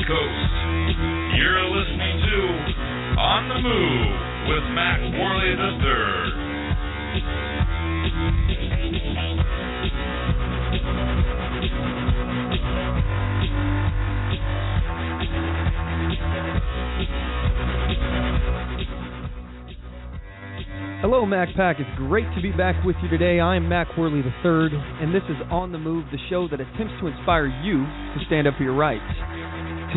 Coast. You're listening to On the Move with Mack Worley III. Hello, Mack Pack. It's great to be back with you today. I'm Mack Worley III, and this is On the Move, the show that attempts to inspire you to stand up for your rights.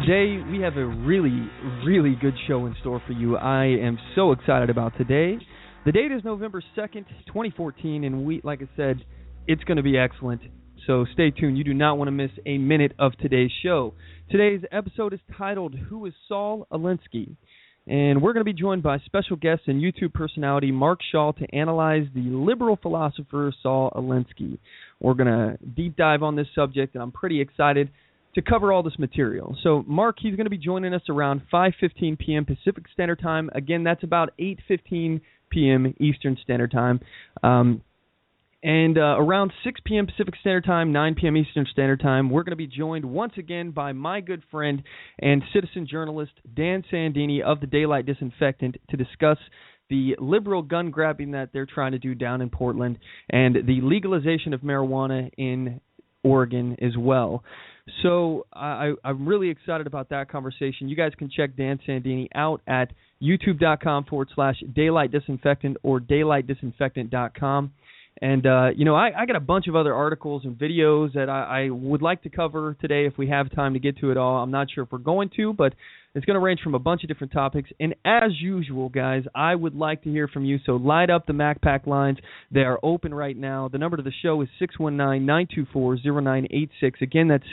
Today, we have a really, really good show in store for you. I am so excited about today. The date is November 2nd, 2014, and like I said, it's going to be excellent. So stay tuned. You do not want to miss a minute of today's show. Today's episode is titled, Who is Saul Alinsky? And we're going to be joined by special guest and YouTube personality Mark Shaw to analyze the liberal philosopher Saul Alinsky. We're going to deep dive on this subject, and I'm pretty excited to cover all this material. So, Mark, he's going to be joining us around 5:15 p.m. Pacific Standard Time. Again, that's about 8:15 p.m. Eastern Standard Time. And around 6 p.m. Pacific Standard Time, 9 p.m. Eastern Standard Time, we're going to be joined once again by my good friend and citizen journalist Dan Sandini of the Daylight Disinfectant to discuss the liberal gun grabbing that they're trying to do down in Portland and the legalization of marijuana in Oregon as well. So I'm really excited about that conversation. You guys can check Dan Sandini out at youtube.com/Daylight Disinfectant or daylightdisinfectant.com. And, I got a bunch of other articles and videos that I would like to cover today if we have time to get to it all. I'm not sure if we're going to, but it's going to range from a bunch of different topics. And as usual, guys, I would like to hear from you. So light up the Mack Pack lines. They are open right now. The number to the show is 619-924-0986. Again, that's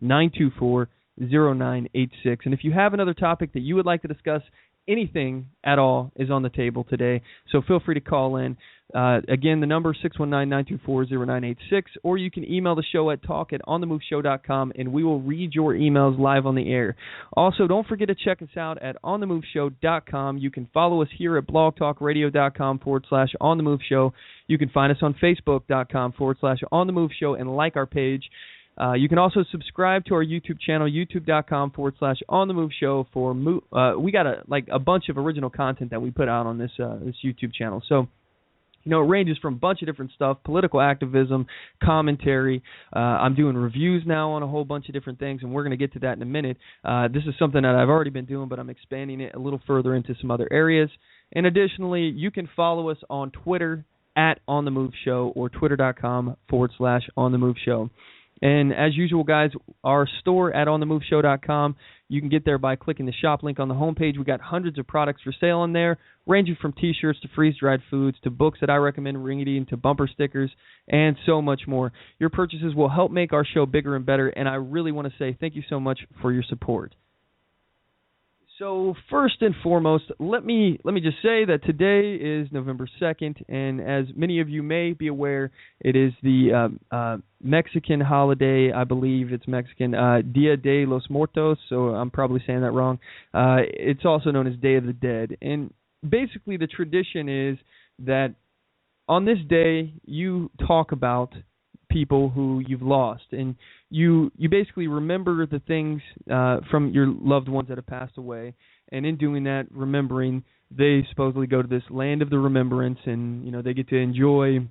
619-924-0986. And if you have another topic that you would like to discuss, anything at all is on the table today, so feel free to call in. Again, the number is 619-924-0986, or you can email the show at talk@onthemoveshow.com, and we will read your emails live on the air. Also, don't forget to check us out at onthemoveshow.com. You can follow us here at blogtalkradio.com/onthemoveshow. You can find us on facebook.com/onthemoveshow and like our page. You can also subscribe to our YouTube channel, youtube.com/onthemoveshow for we got a bunch of original content that we put out on this YouTube channel. So, it ranges from a bunch of different stuff, political activism, commentary. I'm doing reviews now on a whole bunch of different things, and we're going to get to that in a minute. This is something that I've already been doing, but I'm expanding it a little further into some other areas. And additionally, you can follow us on Twitter at OnTheMoveShow or twitter.com/OnTheMoveShow. And as usual, guys, our store at onthemoveshow.com, you can get there by clicking the shop link on the homepage. We got hundreds of products for sale on there, ranging from T-shirts to freeze-dried foods to books that I recommend reading to bumper stickers and so much more. Your purchases will help make our show bigger and better, and I really want to say thank you so much for your support. So first and foremost, let me just say that today is November 2nd, and as many of you may be aware, it is the Mexican holiday. I believe it's Mexican, Dia de los Muertos, so I'm probably saying that wrong. It's also known as Day of the Dead, and basically the tradition is that on this day you talk about people who you've lost, and you basically remember the things from your loved ones that have passed away, and in doing that, remembering, they supposedly go to this land of the remembrance, and they get to enjoy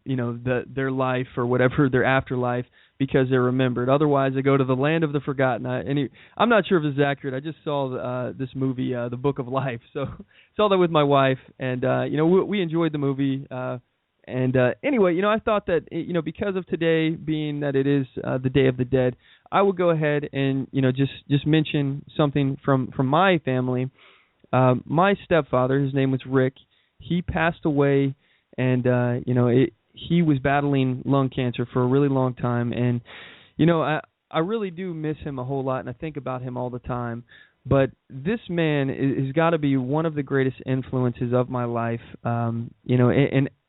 their life or whatever, their afterlife, because they're remembered. Otherwise, they go to the land of the forgotten. I'm not sure if this is accurate. I just saw this movie, The Book of Life, so saw that with my wife, and we enjoyed the movie. Anyway, I thought that, because of today being that it is the Day of the Dead, I will go ahead and, just mention something from my family. My stepfather, his name was Rick, he passed away, and, he was battling lung cancer for a really long time. And, I really do miss him a whole lot, and I think about him all the time. But this man has got to be one of the greatest influences of my life, and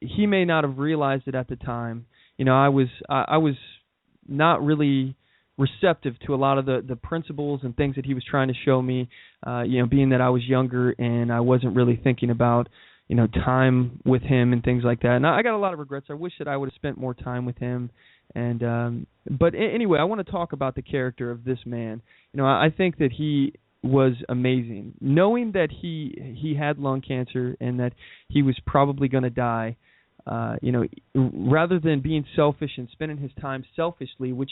he may not have realized it at the time. I was not really receptive to a lot of the principles and things that he was trying to show me, being that I was younger and I wasn't really thinking about, time with him and things like that. And I got a lot of regrets. I wish that I would have spent more time with him. And but anyway, I want to talk about the character of this man. I think that he was amazing. Knowing that he had lung cancer and that he was probably going to die, rather than being selfish and spending his time selfishly, which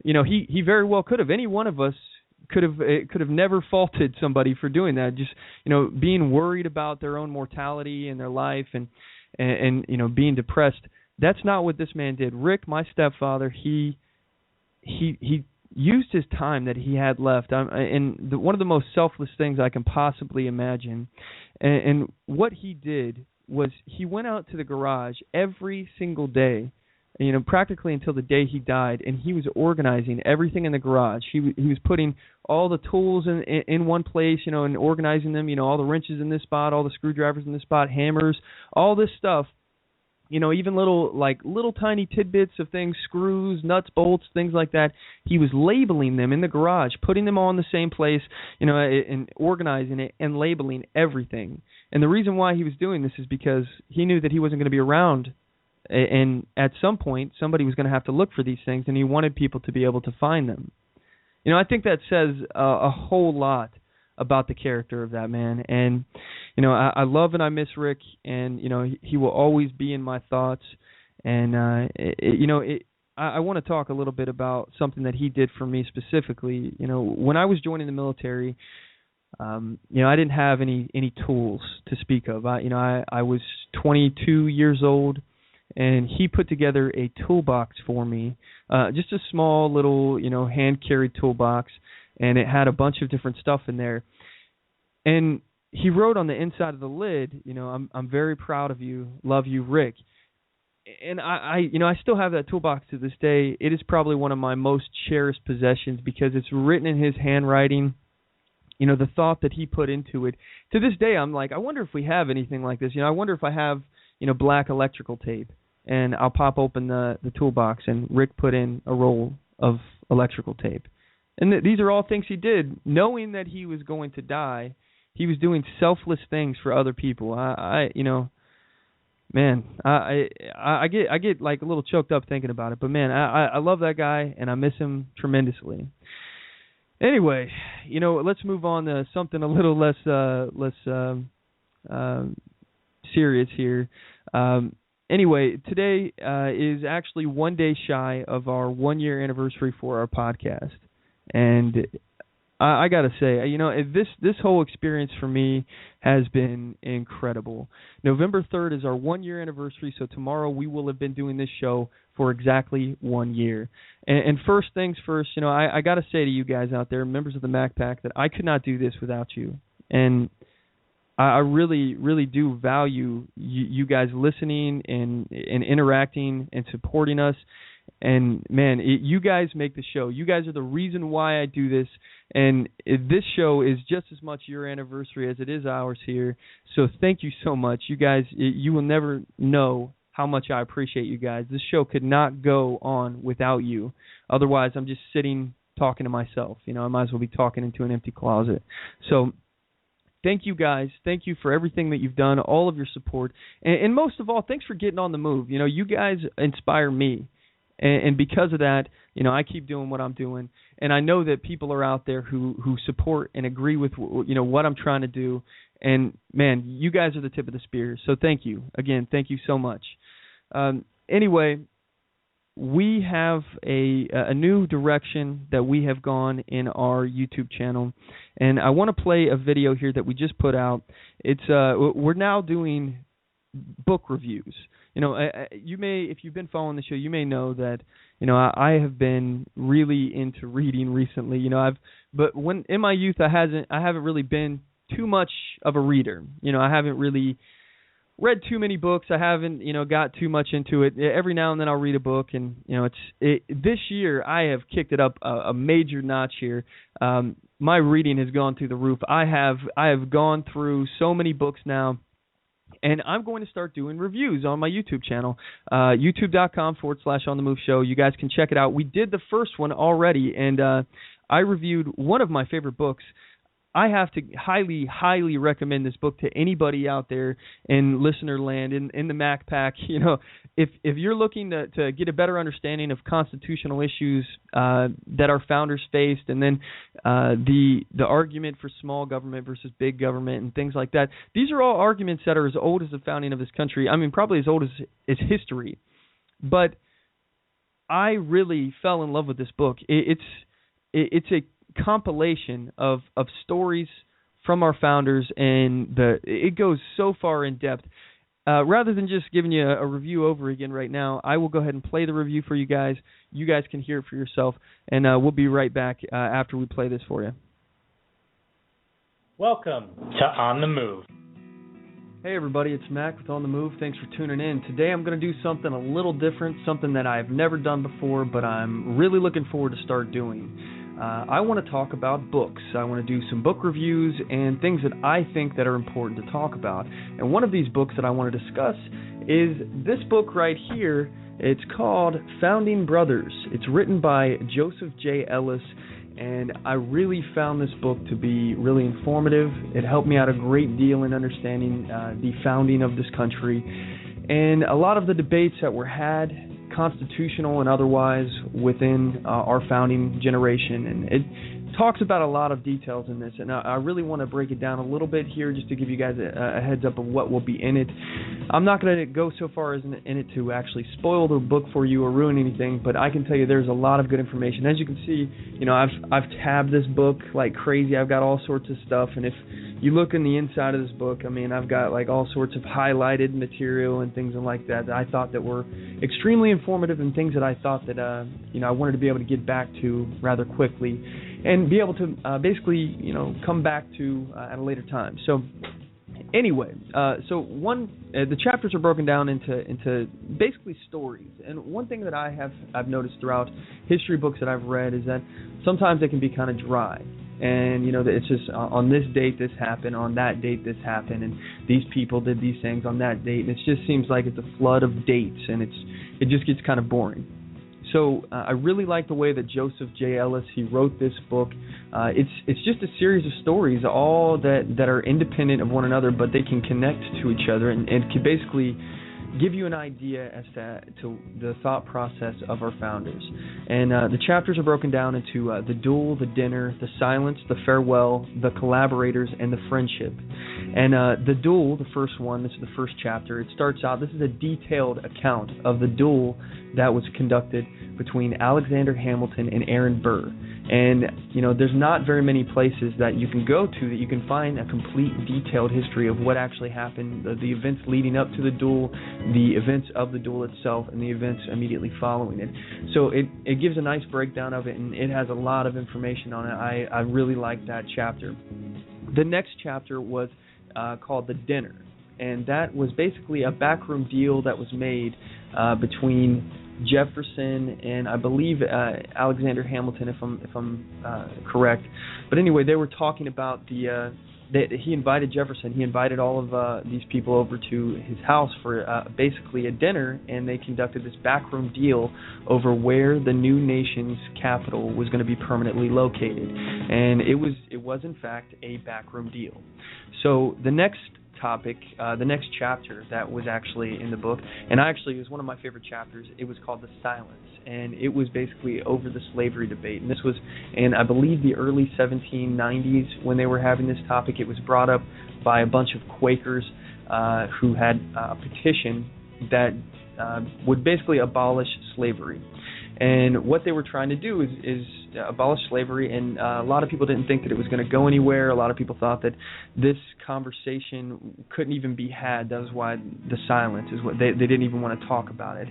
he very well could have. Any one of us could have never faulted somebody for doing that. Just being worried about their own mortality and their life and being depressed. That's not what this man did. Rick, my stepfather, he used his time that he had left, and one of the most selfless things I can possibly imagine. And what he did was he went out to the garage every single day, practically until the day he died, and he was organizing everything in the garage. He was putting all the tools in one place, and organizing them. All the wrenches in this spot, all the screwdrivers in this spot, hammers, all this stuff. Even little tiny tidbits of things, screws, nuts, bolts, things like that. He was labeling them in the garage, putting them all in the same place, and organizing it and labeling everything. And the reason why he was doing this is because he knew that he wasn't going to be around, and at some point somebody was going to have to look for these things, and he wanted people to be able to find them. I think that says a whole lot about the character of that man. And I love and I miss Rick, and he will always be in my thoughts. And I want to talk a little bit about something that he did for me specifically. When I was joining the military, I didn't have any tools to speak of. I was 22 years old, and he put together a toolbox for me, just a small little hand carried toolbox. And it had a bunch of different stuff in there. And he wrote on the inside of the lid, I'm very proud of you, love you, Rick. And I still have that toolbox to this day. It is probably one of my most cherished possessions because it's written in his handwriting. The thought that he put into it. To this day, I'm like, I wonder if we have anything like this. I wonder if I have, black electrical tape. And I'll pop open the toolbox, and Rick put in a roll of electrical tape. And these are all things he did, knowing that he was going to die. He was doing selfless things for other people. I get like a little choked up thinking about it. But man, I love that guy, and I miss him tremendously. Anyway, let's move on to something a little less serious here. Anyway, today is actually one day shy of our 1-year anniversary for our podcast. And I got to say, this whole experience for me has been incredible. November 3rd is our 1-year anniversary, so tomorrow we will have been doing this show for exactly 1 year. And first things first, I got to say to you guys out there, members of the Mack Pack, that I could not do this without you. And I really, really do value you guys listening and interacting and supporting us. And, man, you guys make the show. You guys are the reason why I do this. And this show is just as much your anniversary as it is ours here. So thank you so much. You guys, you will never know how much I appreciate you guys. This show could not go on without you. Otherwise, I'm just sitting talking to myself. I might as well be talking into an empty closet. So thank you, guys. Thank you for everything that you've done, all of your support. And most of all, thanks for getting on the move. You guys inspire me. And because of that, I keep doing what I'm doing. And I know that people are out there who support and agree with, what I'm trying to do. And, man, you guys are the tip of the spear. So thank you. Again, thank you so much. Anyway, we have a new direction that we have gone in our YouTube channel. And I want to play a video here that we just put out. It's we're now doing book reviews. You may, if you've been following the show, you may know that, I have been really into reading recently. But when in my youth, I haven't really been too much of a reader. I haven't really read too many books. I haven't, got too much into it. Every now and then I'll read a book, and this year I have kicked it up a major notch here. My reading has gone through the roof. I have gone through so many books now. And I'm going to start doing reviews on my YouTube channel, youtube.com/OnTheMoveShow. You guys can check it out. We did the first one already, and I reviewed one of my favorite books. I have to highly, highly recommend this book to anybody out there in listener land, in the Mack pack. You know, if you're looking to get a better understanding of constitutional issues that our founders faced, and then the argument for small government versus big government and things like that, these are all arguments that are as old as the founding of this country. I mean, probably as old as history. But I really fell in love with this book. It's a compilation of stories from our founders, and it goes so far in depth. Rather than just giving you a review over again right now, I will go ahead and play the review for you guys. You guys can hear it for yourself, and we'll be right back after we play this for you. Welcome to On the Move. Hey everybody, it's Mack with On the Move. Thanks for tuning in. Today I'm going to do something a little different, something that I've never done before, but I'm really looking forward to start doing. I want to talk about books. I want to do some book reviews and things that I think that are important to talk about. And one of these books that I want to discuss is this book right here. It's called Founding Brothers. It's written by Joseph J. Ellis, and I really found this book to be really informative. It helped me out a great deal in understanding the founding of this country and a lot of the debates that were had, constitutional and otherwise, within our founding generation. And it talks about a lot of details in this, and I really want to break it down a little bit here just to give you guys a heads up of what will be in it. I'm not going to go so far as in it to actually spoil the book for you or ruin anything, but I can tell you there's a lot of good information. As you can see, you know, I've tabbed this book like crazy. I've got all sorts of stuff, and if you look in the inside of this book, I mean, I've got like all sorts of highlighted material and things like that I thought that were extremely informative, and things that I thought that you know, I wanted to be able to get back to rather quickly and be able to basically, you know, come back to at a later time. So anyway, the chapters are broken down into basically stories. And one thing that I've noticed throughout history books that I've read is that sometimes they can be kind of dry. And, you know, it's just on this date this happened, on that date this happened, and these people did these things on that date. And it just seems like it's a flood of dates, and it just gets kind of boring. So I really like the way that Joseph J. Ellis, he wrote this book. It's just a series of stories, all that are independent of one another, but they can connect to each other and can basically give you an idea as to the thought process of our founders. And the chapters are broken down into the duel, the dinner, the silence, the farewell, the collaborators, and the friendship. And the duel, the first one, this is the first chapter, it starts out, this is a detailed account of the duel that was conducted between Alexander Hamilton and Aaron Burr. And, you know, there's not very many places that you can go to that you can find a complete detailed history of what actually happened, the events leading up to the duel, the events of the duel itself, and the events immediately following it. So it gives a nice breakdown of it, and it has a lot of information on it. I really like that chapter. The next chapter was called The Dinner, and that was basically a backroom deal that was made between Jefferson and I believe Alexander Hamilton, if I'm correct. But anyway, they were talking about he invited Jefferson. He invited all of these people over to his house for basically a dinner, and they conducted this backroom deal over where the new nation's capital was going to be permanently located. And it was in fact a backroom deal. So the next topic, the next chapter that was actually in the book, and actually it was one of my favorite chapters, it was called The Silence, and it was basically over the slavery debate. And this was in, I believe, the early 1790s when they were having this topic. It was brought up by a bunch of Quakers who had a petition that would basically abolish slavery. And what they were trying to do is abolish slavery, and a lot of people didn't think that it was going to go anywhere. A lot of people thought that this conversation couldn't even be had. That was why the silence is what they didn't even want to talk about it.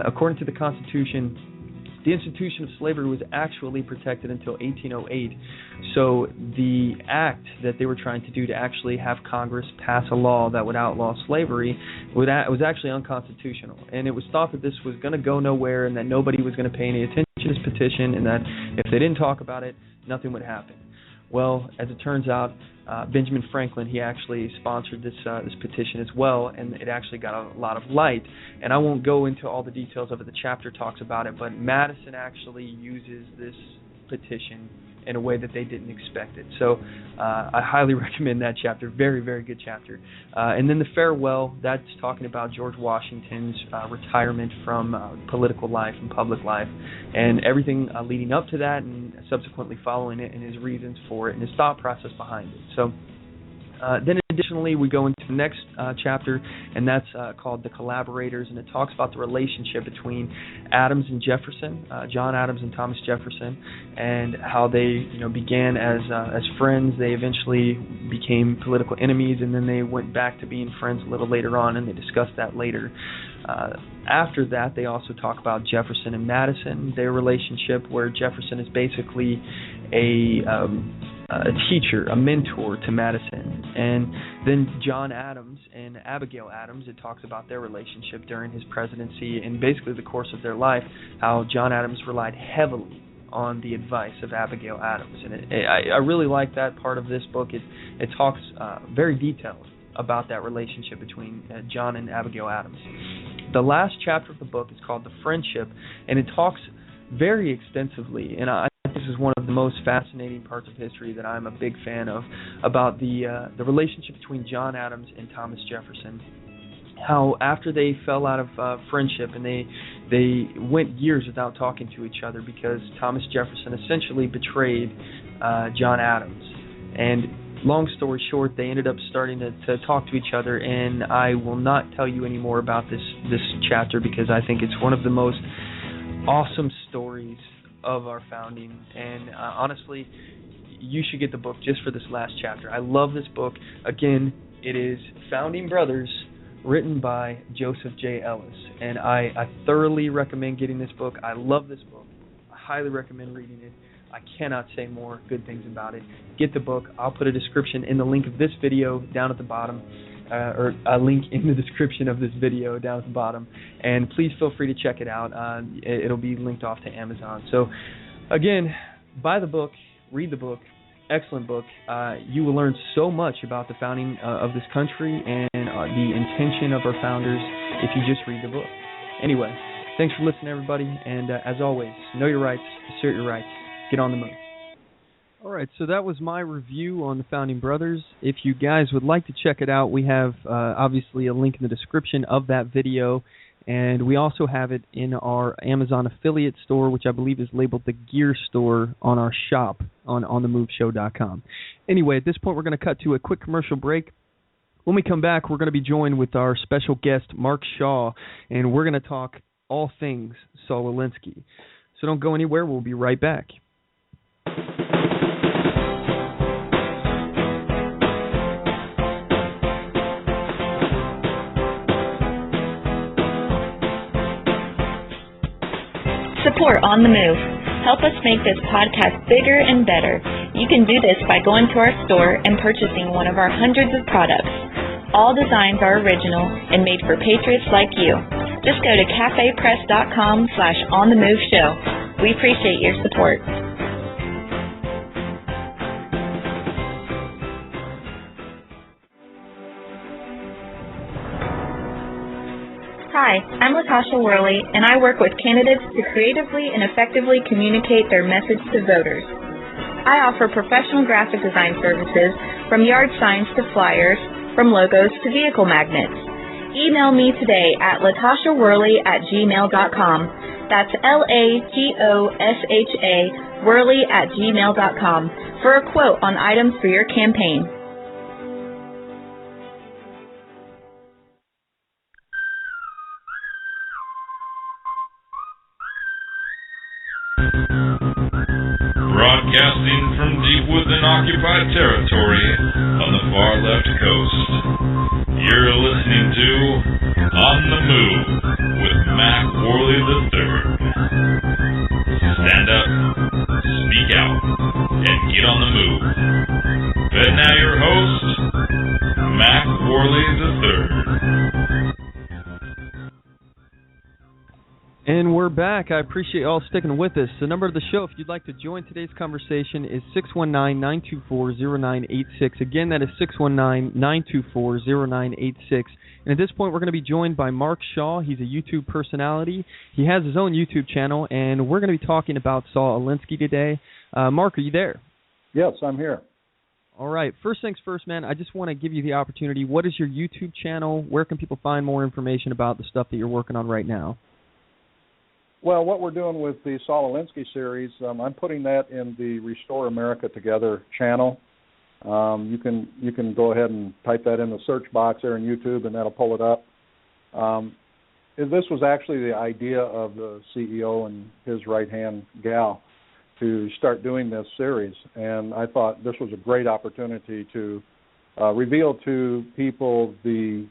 According to the Constitution, the institution of slavery was actually protected until 1808. So the act that they were trying to do to actually have Congress pass a law that would outlaw slavery was actually unconstitutional. And it was thought that this was going to go nowhere and that nobody was going to pay any attention to this petition, and that if they didn't talk about it, nothing would happen. Well, as it turns out, Benjamin Franklin, he actually sponsored this petition as well, and it actually got a lot of light. And I won't go into all the details of it. The chapter talks about it, but Madison actually uses this petition in a way that they didn't expect it. So I highly recommend that chapter. Very, very good chapter. And then the farewell, that's talking about George Washington's retirement from political life and public life, and everything leading up to that and subsequently following it, and his reasons for it and his thought process behind it. So then additionally, we go into the next chapter, and that's called The Collaborators, and it talks about the relationship between Adams and Jefferson, John Adams and Thomas Jefferson, and how they began as friends. They eventually became political enemies, and then they went back to being friends a little later on, and they discussed that later. After that, they also talk about Jefferson and Madison, their relationship, where Jefferson is basically a teacher, a mentor to Madison. And then John Adams and Abigail Adams, it talks about their relationship during his presidency and basically the course of their life, how John Adams relied heavily on the advice of Abigail Adams. And I really like that part of this book. It talks very detailed about that relationship between John and Abigail Adams. The last chapter of the book is called The Friendship, and it talks very extensively, and I think this is one of the most fascinating parts of history that I'm a big fan of, about the relationship between John Adams and Thomas Jefferson. How after they fell out of friendship and they went years without talking to each other because Thomas Jefferson essentially betrayed John Adams. And long story short, they ended up starting to talk to each other, and I will not tell you any more about this chapter because I think it's one of the most awesome stories of our founding, and honestly, you should get the book just for this last chapter. I love this book. Again, it is Founding Brothers, written by Joseph J. Ellis, and I thoroughly recommend getting this book. I love this book. I highly recommend reading it. I cannot say more good things about it. Get the book. I'll put a description in the link of this video down at the bottom, or a link in the description of this video down at the bottom, and please feel free to check it out. It'll be linked off to Amazon. So again, buy the book, read the book. Excellent book. You will learn so much about the founding of this country and the intention of our founders if you just read the book. Anyway, thanks for listening, everybody, and as always, know your rights, assert your rights, get on the move. All right, so that was my review on the Founding Brothers. If you guys would like to check it out, we have obviously a link in the description of that video, and we also have it in our Amazon affiliate store, which I believe is labeled the Gear Store on our shop on OnTheMoveShow.com. Anyway, at this point, we're going to cut to a quick commercial break. When we come back, we're going to be joined with our special guest, Mark Shaw, and we're going to talk all things Saul Alinsky. So don't go anywhere. We'll be right back. Support On The Move. Help us make this podcast bigger and better. You can do this by going to our store and purchasing one of our hundreds of products. All designs are original and made for patriots like you. Just go to cafepress.com/onthemoveshow. We appreciate your support. Hi, I'm Latasha Worley, and I work with candidates to creatively and effectively communicate their message to voters. I offer professional graphic design services, from yard signs to flyers, from logos to vehicle magnets. Email me today at latashaworley@gmail.com. That's LATOSHA Worley@gmail.com for a quote on items for your campaign. Broadcasting from deep within occupied territory on the far left coast. You're listening to On the Move with Mack Worley III. Stand up, speak out, and get on the move. And now your host, Mack Worley III. And we're back. I appreciate y'all sticking with us. The number of the show, if you'd like to join today's conversation, is 619-924-0986. Again, that is 619-924-0986. And at this point, we're going to be joined by Mark Shaw. He's a YouTube personality. He has his own YouTube channel, and we're going to be talking about Saul Alinsky today. Mark, are you there? Yes, I'm here. All right. First things first, man, I just want to give you the opportunity. What is your YouTube channel? Where can people find more information about the stuff that you're working on right now? Well, what we're doing with the Saul Alinsky series, I'm putting that in the Restore America Together channel. You can go ahead and type that in the search box there in YouTube, and that'll pull it up. This was actually the idea of the CEO and his right-hand gal to start doing this series, and I thought this was a great opportunity to reveal to people the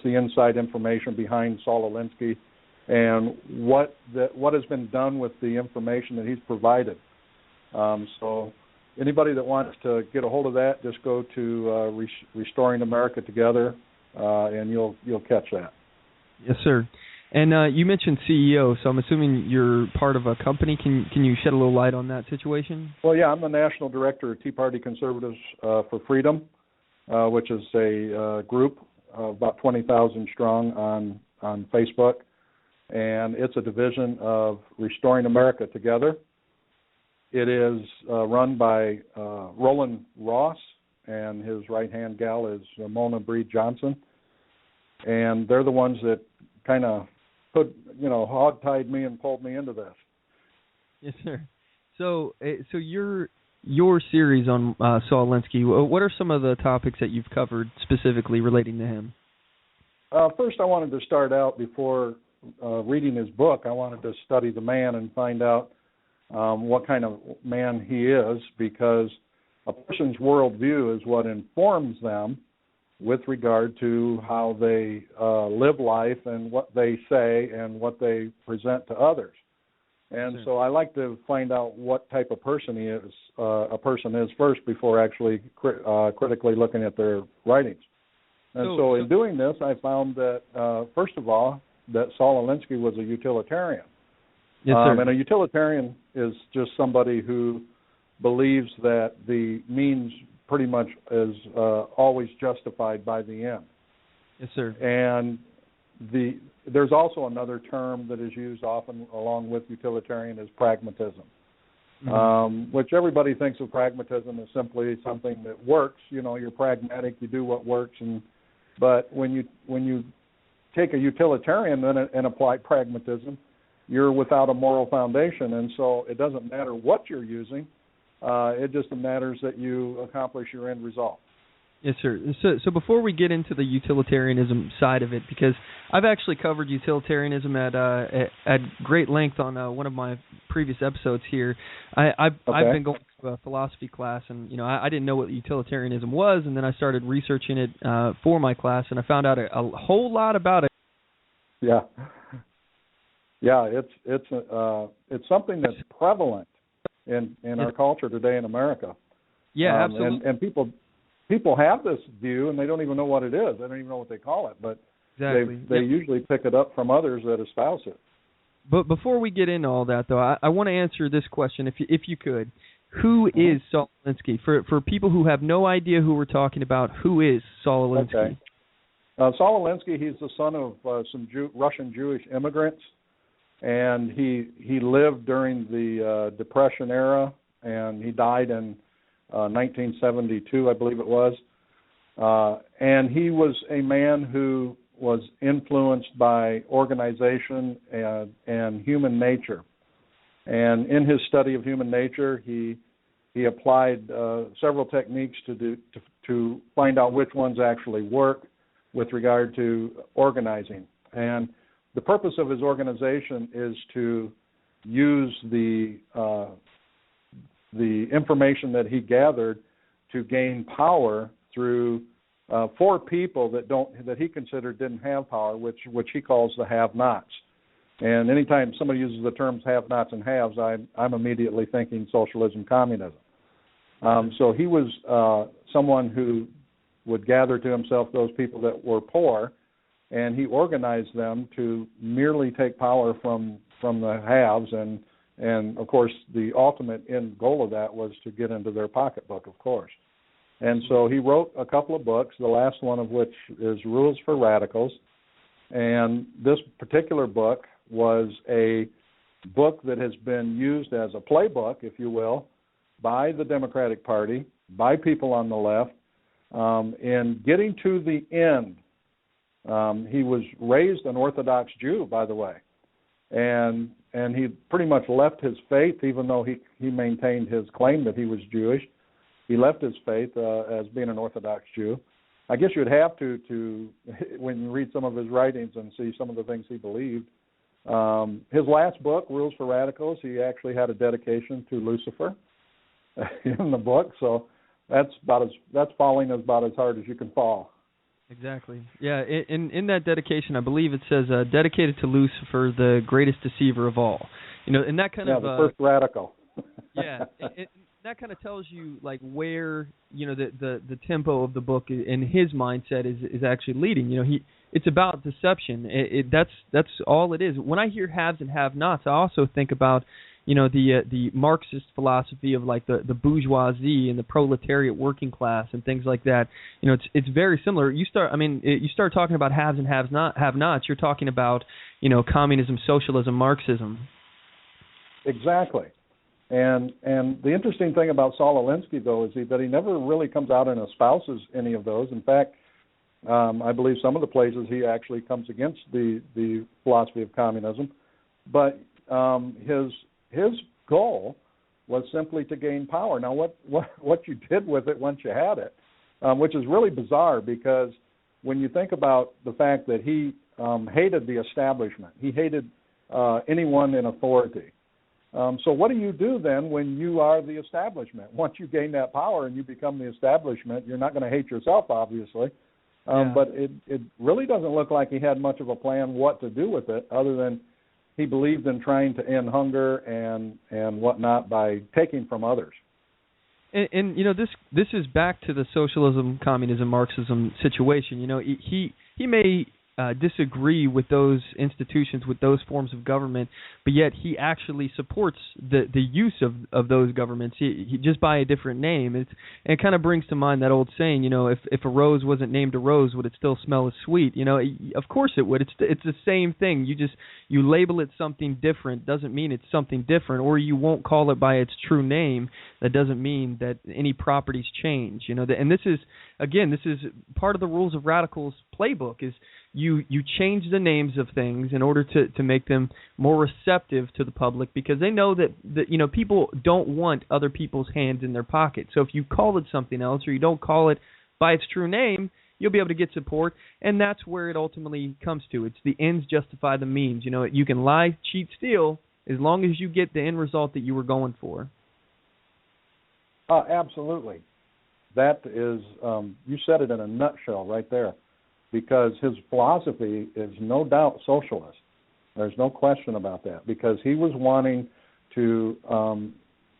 inside information behind Saul Alinsky and what has been done with the information that he's provided. So anybody that wants to get a hold of that, just go to Restoring America Together, and you'll catch that. Yes, sir. And you mentioned CEO, so I'm assuming you're part of a company. Can you shed a little light on that situation? Well, yeah, I'm the National Director of Tea Party Conservatives for Freedom, which is a group of about 20,000 strong on Facebook. And it's a division of Restoring America Together. It is run by Roland Ross, and his right-hand gal is Mona Breed Johnson. And they're the ones that kind of hog-tied me and pulled me into this. Yes, sir. So your series on Saul Alinsky, what are some of the topics that you've covered specifically relating to him? First, I wanted to start out before reading his book. I wanted to study the man and find out what kind of man he is, because a person's worldview is what informs them with regard to how they live life and what they say and what they present to others. And so I like to find out what type of person he is, a person is first before actually critically looking at their writings. And so in doing this, I found that, first of all, that Saul Alinsky was a utilitarian. Yes, sir. And a utilitarian is just somebody who believes that the means pretty much is always justified by the end. Yes, sir. And there's also another term that is used often along with utilitarian is pragmatism, which everybody thinks of pragmatism as simply something that works. You know, you're pragmatic, you do what works, but when you take a utilitarian and apply pragmatism, you're without a moral foundation, and so it doesn't matter what you're using. It just matters that you accomplish your end result. Yes, sir. So before we get into the utilitarianism side of it, because I've actually covered utilitarianism at great length on one of my previous episodes here. I've been going to a philosophy class, and I didn't know what utilitarianism was, and then I started researching it for my class, and I found out a whole lot about it. Yeah, it's something that's prevalent in our culture today in America. Yeah, absolutely. And people have this view, and they don't even know what it is. They don't even know what they call it, but exactly. they usually pick it up from others that espouse it. But before we get into all that, though, I want to answer this question, if you could. Who is Saul Alinsky? For people who have no idea who we're talking about, who is Saul Alinsky? Okay. Saul Alinsky, he's the son of some Russian Jewish immigrants, and he lived during the Depression era, and he died in 1972, I believe it was. And he was a man who was influenced by organization and human nature. And in his study of human nature, he applied several techniques to find out which ones actually work with regard to organizing. And the purpose of his organization is to use the information that he gathered to gain power through four people that he considered didn't have power, which he calls the have-nots. And anytime somebody uses the terms have-nots and haves, I'm immediately thinking socialism, communism. So he was someone who would gather to himself those people that were poor, and he organized them to merely take power from the haves, and of course the ultimate end goal of that was to get into their pocketbook, of course. And so he wrote a couple of books, the last one of which is Rules for Radicals, and this particular book was a book that has been used as a playbook, if you will, by the Democratic Party, by people on the left, in getting to the end. He was raised an Orthodox Jew, by the way, and he pretty much left his faith, even though he maintained his claim that he was Jewish. He left his faith as being an Orthodox Jew. I guess you'd have to when you read some of his writings and see some of the things he believed. His last book, Rules for Radicals, he actually had a dedication to Lucifer in the book. So that's falling about as hard as you can fall. Exactly. Yeah. In that dedication, I believe it says dedicated to Lucifer, the greatest deceiver of all. And that kind of the first radical. Yeah. That kind of tells you like where the tempo of the book in his mindset is actually leading. It's about deception. That's all it is. When I hear haves and have-nots, I also think about the Marxist philosophy of like the bourgeoisie and the proletariat working class and things like that. It's very similar. You start talking about haves and have-nots. You're talking about communism, socialism, Marxism. Exactly. And the interesting thing about Saul Alinsky, though, is that he never really comes out and espouses any of those. In fact, I believe some of the places he actually comes against the philosophy of communism. But his goal was simply to gain power. Now, what you did with it once you had it, which is really bizarre, because when you think about the fact that he hated the establishment, he hated anyone in authority. So what do you do then when you are the establishment? Once you gain that power and you become the establishment, you're not going to hate yourself, obviously. But it really doesn't look like he had much of a plan what to do with it, other than he believed in trying to end hunger and whatnot by taking from others. And this is back to the socialism, communism, Marxism situation. He may disagree with those institutions, with those forms of government, but yet he actually supports the use of those governments. He just by a different name. It kind of brings to mind that old saying, if a rose wasn't named a rose, would it still smell as sweet? Of course it would. It's the same thing. You label it something different doesn't mean it's something different, or you won't call it by its true name. That doesn't mean that any properties change. And this is part of the Rules of Radicals playbook is you change the names of things in order to make them more receptive to the public, because they know that people don't want other people's hands in their pocket. So if you call it something else or you don't call it by its true name, you'll be able to get support, and that's where it ultimately comes to. It's the ends justify the means. You can lie, cheat, steal, as long as you get the end result that you were going for. Absolutely. That is, you said it in a nutshell right there. Because his philosophy is no doubt socialist. There's no question about that. Because he was wanting to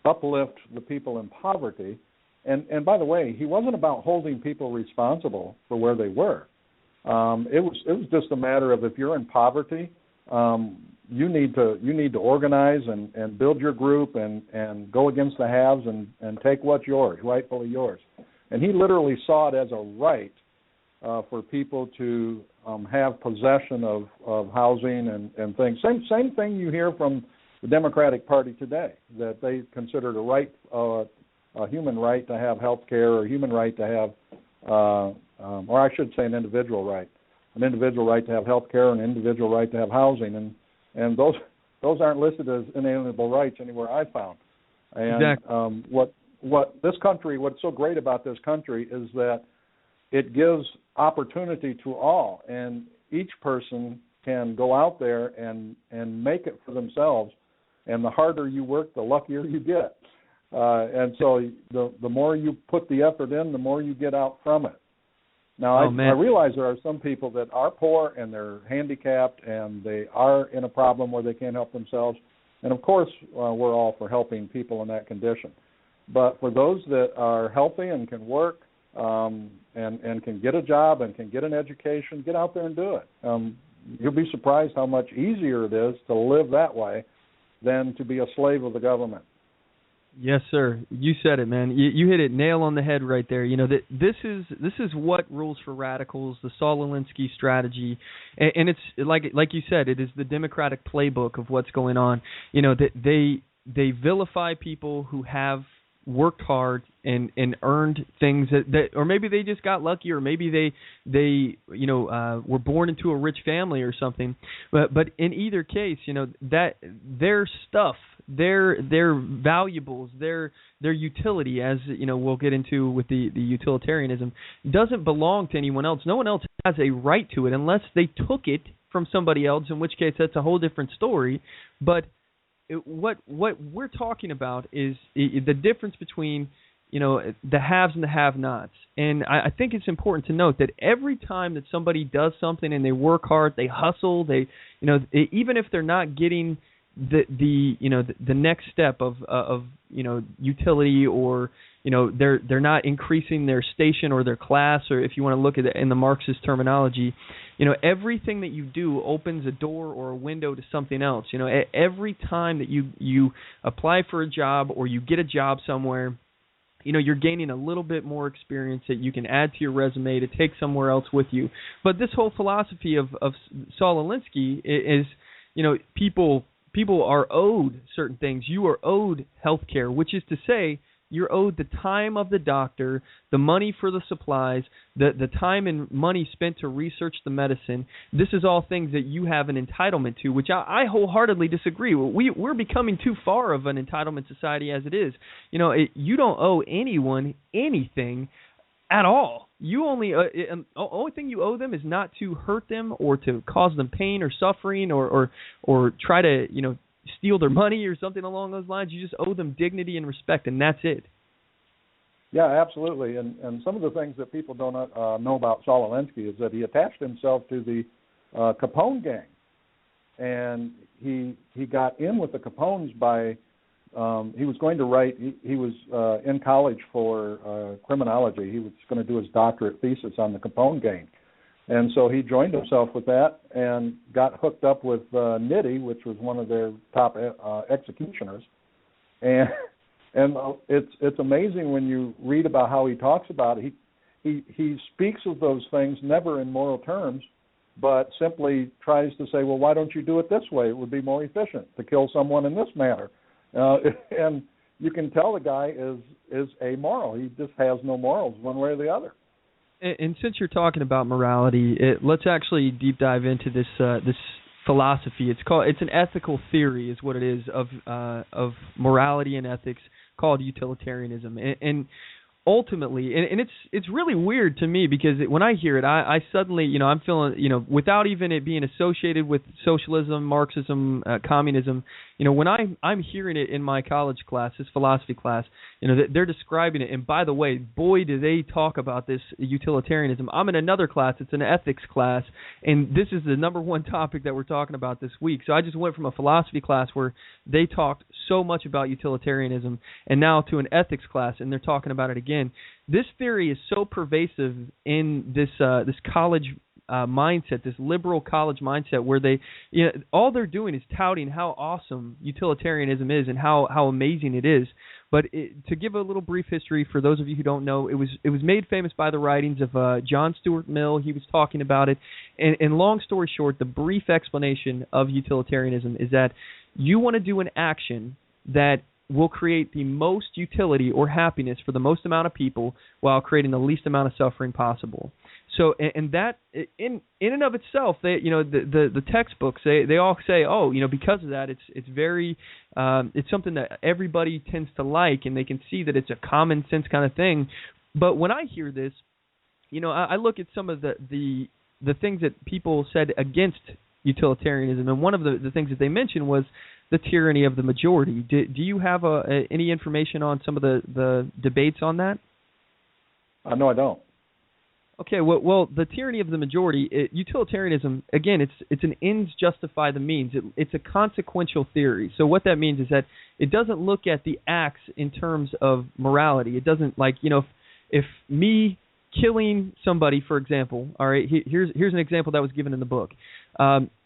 uplift the people in poverty. And by the way, he wasn't about holding people responsible for where they were. It was just a matter of, if you're in poverty, you need to organize and build your group and go against the haves and take what's yours, rightfully yours. And he literally saw it as a right for people to have possession of housing and things. Same thing you hear from the Democratic Party today, that they consider it a right, a human right to have health care, or a human right to have, or I should say an individual right to have health care, and an individual right to have housing, and those aren't listed as inalienable rights anywhere I found. And exactly. What's so great about this country is that it gives opportunity to all, and each person can go out there and make it for themselves. And the harder you work, the luckier you get. And so the more you put the effort in, the more you get out from it. Now, I realize there are some people that are poor and they're handicapped and they are in a problem where they can't help themselves. And, of course, we're all for helping people in that condition. But for those that are healthy and can work, and can get a job and can get an education, get out there and do it. You'll be surprised how much easier it is to live that way than to be a slave of the government. Yes, sir. You said it, man. You hit it nail on the head right there. You know that this is what rules for radicals, the Saul Alinsky strategy, and it's like you said, it is the Democratic playbook of what's going on. You know that they vilify people who have worked hard and earned things that or maybe they just got lucky, or maybe they were born into a rich family or something. But in either case, you know, that their stuff, their valuables, their utility, as you know, we'll get into with the utilitarianism, doesn't belong to anyone else. No one else has a right to it unless they took it from somebody else, in which case that's a whole different story. But what we're talking about is the difference between, you know, the haves and the have-nots. And I think it's important to note that every time that somebody does something and they work hard, they hustle, even if they're not getting the next step of utility, or they're not increasing their station or their class, or if you want to look at it in the Marxist terminology, everything that you do opens a door or a window to something else. Every time that you apply for a job or you get a job somewhere, you're gaining a little bit more experience that you can add to your resume to take somewhere else with you. But this whole philosophy of Saul Alinsky is, people are owed certain things. You are owed health care, which is to say, you're owed the time of the doctor, the money for the supplies, the time and money spent to research the medicine. This is all things that you have an entitlement to, which I wholeheartedly disagree. We're becoming too far of an entitlement society as it is. You don't owe anyone anything at all. You only only thing you owe them is not to hurt them or to cause them pain or suffering or try to steal their money or something along those lines. You just owe them dignity and respect, and that's it. Yeah, absolutely. And some of the things that people don't know about Saul Alinsky is that he attached himself to the Capone gang, and he got in with the Capones by he was going to write. He was in college for criminology. He was going to do his doctorate thesis on the Capone gang. And so he joined himself with that and got hooked up with Nitti, which was one of their top executioners. And it's amazing when you read about how he talks about it. He speaks of those things never in moral terms, but simply tries to say, well, why don't you do it this way? It would be more efficient to kill someone in this manner. And you can tell the guy is amoral. He just has no morals one way or the other. And since you're talking about morality, let's actually deep dive into this philosophy. It's an ethical theory, is what it is, of morality and ethics, called utilitarianism. And ultimately, and it's really weird to me, because when I hear it, I suddenly, I'm feeling, without even it being associated with socialism, Marxism, communism, when I'm hearing it in my college class, this philosophy class, they're describing it. And by the way, boy, do they talk about this utilitarianism. I'm in another class. It's an ethics class, and this is the number one topic that we're talking about this week. So I just went from a philosophy class where they talked so much about utilitarianism, and now to an ethics class, and they're talking about it again. This theory is so pervasive in this college mindset, this liberal college mindset, where they, all they're doing is touting how awesome utilitarianism is and how amazing it is. But to give a little brief history for those of you who don't know, it was made famous by the writings of John Stuart Mill. He was talking about it. And long story short, the brief explanation of utilitarianism is that you want to do an action that will create the most utility or happiness for the most amount of people while creating the least amount of suffering possible. So, and that in and of itself, they, the textbooks, they all say, because of that, it's very, it's something that everybody tends to like, and they can see that it's a common sense kind of thing. But when I hear this, I look at some of the things that people said against utilitarianism, and one of the things that they mentioned was the tyranny of the majority. Do you have any information on some of the debates on that? No, I don't. Okay, well, the tyranny of the majority, utilitarianism, again, it's an ends justify the means. It's a consequential theory. So what that means is that it doesn't look at the acts in terms of morality. It doesn't, if me killing somebody, for example, all right, here's an example that was given in the book.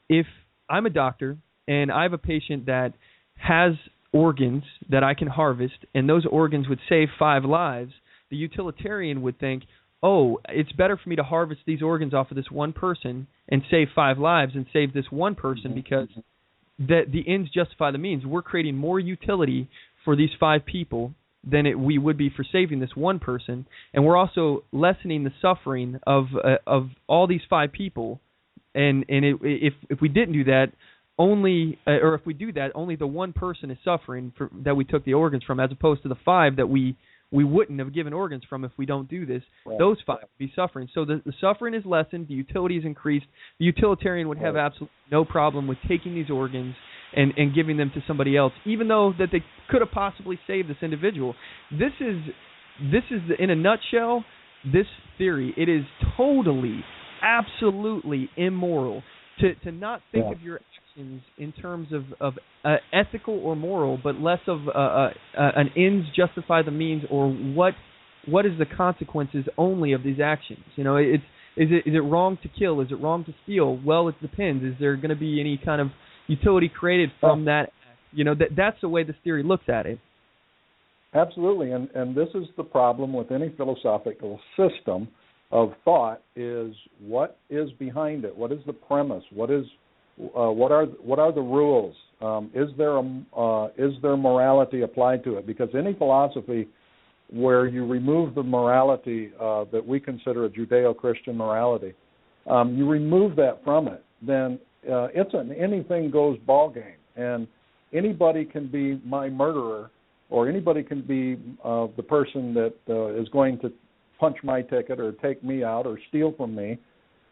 If I'm a doctor and I have a patient that has organs that I can harvest, and those organs would save 5 lives, the utilitarian would think, oh, it's better for me to harvest these organs off of this one person and save 5 lives and save this one person because the ends justify the means. We're creating more utility for these 5 people than we would be for saving this one person, and we're also lessening the suffering of all these 5 people. And if we didn't do that, if we do that, only the one person is suffering that we took the organs from, as opposed to the 5 that we wouldn't have given organs from if we don't do this. Right. Those 5 would be suffering. So the suffering is lessened, the utility is increased. The utilitarian would have absolutely no problem with taking these organs and giving them to somebody else, even though that they could have possibly saved this individual. This is in a nutshell, this theory. It is totally, absolutely immoral to not think of your actions in terms of ethical or moral, but less of an ends justify the means, or what is the consequences only of these actions. You know, is it wrong to kill? Is it wrong to steal? Well, it depends. Is there going to be any kind of utility created from that? You know, that's the way this theory looks at it. Absolutely, and this is the problem with any philosophical system of thought: is what is behind it? What is the premise? What are the rules? Is there morality applied to it? Because any philosophy where you remove the morality that we consider a Judeo-Christian morality, you remove that from it, then it's an anything goes ball game, and anybody can be my murderer, or anybody can be the person that is going to punch my ticket or take me out or steal from me,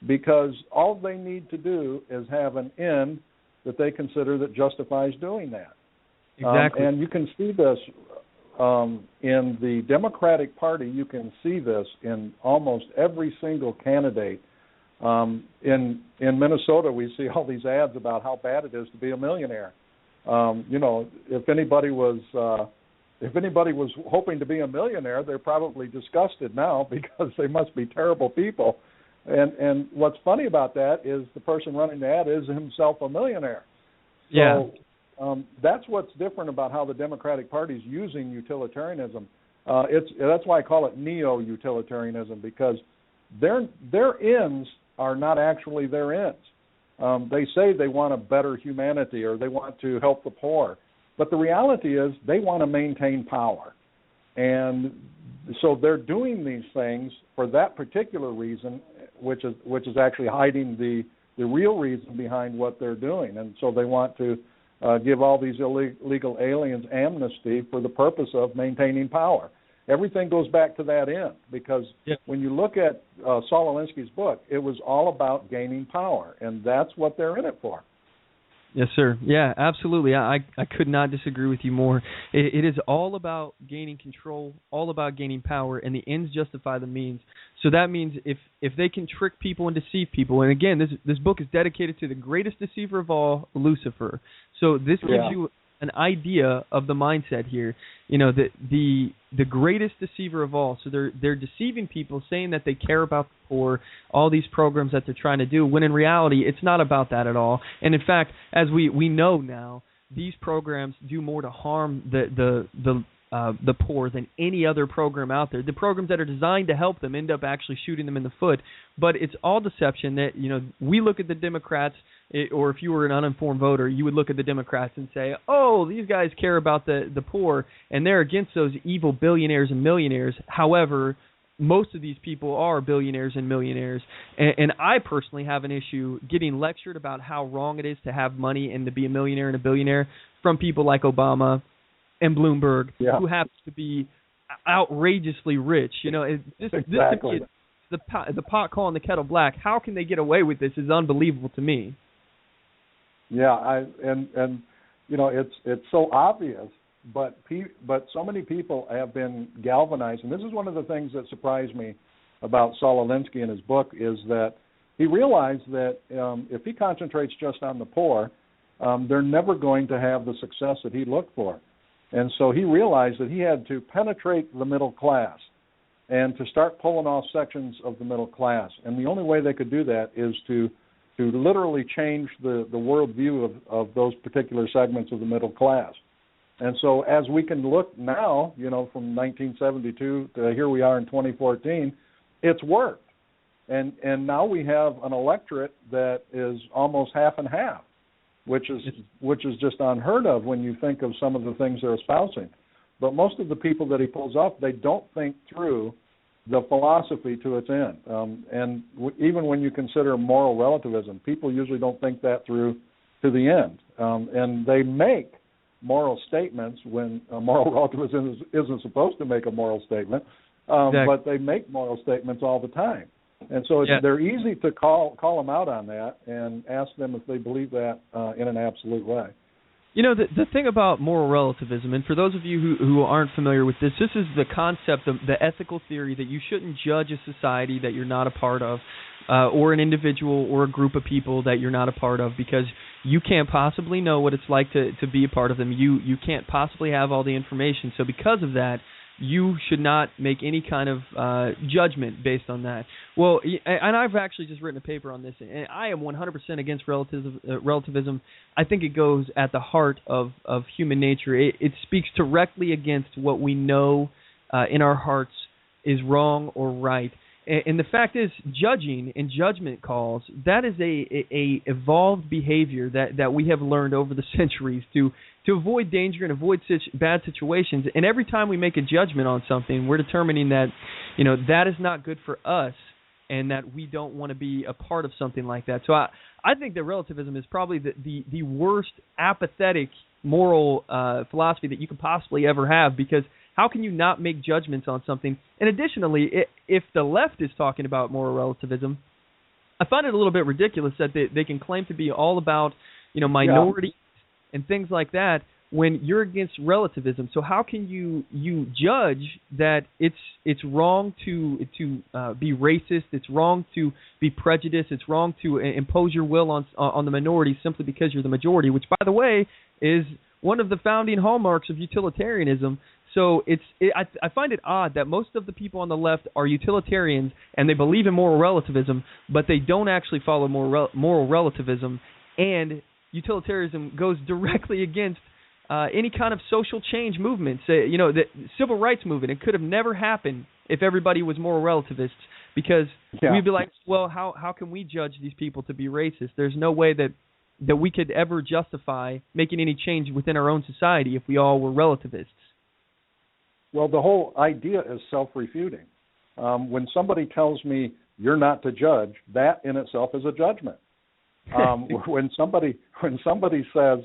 because all they need to do is have an end that they consider that justifies doing that. Exactly. And you can see this in the Democratic Party. You can see this in almost every single candidate. In Minnesota, we see all these ads about how bad it is to be a millionaire. You know, if anybody was hoping to be a millionaire, they're probably disgusted now because they must be terrible people. And what's funny about that is the person running the ad is himself a millionaire. So that's what's different about how the Democratic Party is using utilitarianism. That's why I call it neo-utilitarianism, because their ends are not actually their ends. They say they want a better humanity, or they want to help the poor, but the reality is they want to maintain power. And so they're doing these things for that particular reason, which is actually hiding the real reason behind what they're doing. And so they want to give all these illegal aliens amnesty for the purpose of maintaining power. Everything goes back to that end, because when you look at Saul Alinsky's book, it was all about gaining power, and that's what they're in it for. Yes, sir. Yeah, absolutely. I could not disagree with you more. It is all about gaining control, all about gaining power, and the ends justify the means. So that means if they can trick people and deceive people, and again, this book is dedicated to the greatest deceiver of all, Lucifer. So this gives you an idea of the mindset here. You know, the greatest deceiver of all. So they're deceiving people, saying that they care about the poor, all these programs that they're trying to do, when in reality it's not about that at all. And in fact, as we know now, these programs do more to harm the poor than any other program out there. The programs that are designed to help them end up actually shooting them in the foot. But it's all deception. That, you know, we look at the Democrats, or if you were an uninformed voter, you would look at the Democrats and say, oh, these guys care about the poor, and they're against those evil billionaires and millionaires. However, most of these people are billionaires and millionaires, and I personally have an issue getting lectured about how wrong it is to have money and to be a millionaire and a billionaire from people like Obama and Bloomberg, who happen to be outrageously rich. You know, this the pot calling the kettle black. How can they get away with this is unbelievable to me. Yeah, and you know, it's so obvious, but so many people have been galvanized, and this is one of the things that surprised me about Saul Alinsky in his book, is that he realized that if he concentrates just on the poor, they're never going to have the success that he looked for. And so he realized that he had to penetrate the middle class and to start pulling off sections of the middle class. And the only way they could do that is to literally change the worldview of those particular segments of the middle class. And so as we can look now, from 1972 to here we are in 2014, it's worked. And now we have an electorate that is almost half and half, which is just unheard of when you think of some of the things they're espousing. But most of the people that he pulls off, they don't think through the philosophy to its end. Even when you consider moral relativism, people usually don't think that through to the end. And they make moral statements when moral relativism isn't supposed to make a moral statement, exactly. But they make moral statements all the time. And so they're easy to call them out on that and ask them if they believe that in an absolute way. The thing about moral relativism, and for those of you who aren't familiar with this is the concept of the ethical theory that you shouldn't judge a society that you're not a part of, or an individual or a group of people that you're not a part of, because you can't possibly know what it's like to be a part of them. You can't possibly have all the information. So because of that, you should not make any kind of judgment based on that. Well, and I've actually just written a paper on this, and I am 100% against relativism. I think it goes at the heart of human nature. It speaks directly against what we know in our hearts is wrong or right. And the fact is, judging and judgment calls, that is a evolved behavior that we have learned over the centuries to avoid danger and avoid bad situations. And every time we make a judgment on something, we're determining that, that is not good for us and that we don't want to be a part of something like that. So I think that relativism is probably the worst apathetic moral philosophy that you could possibly ever have, because how can you not make judgments on something? And additionally, if the left is talking about moral relativism, I find it a little bit ridiculous that they can claim to be all about, minorities and things like that when you're against relativism. So how can you judge that it's wrong to be racist, it's wrong to be prejudiced, it's wrong to impose your will on the minority simply because you're the majority, which, by the way, is one of the founding hallmarks of utilitarianism. So I find it odd that most of the people on the left are utilitarians and they believe in moral relativism, but they don't actually follow moral relativism. And utilitarianism goes directly against any kind of social change movements. The civil rights movement, it could have never happened if everybody was moral relativists, because we'd be like, well, how can we judge these people to be racist? There's no way that we could ever justify making any change within our own society if we all were relativists. Well, the whole idea is self-refuting. When somebody tells me you're not to judge, that in itself is a judgment. When somebody says,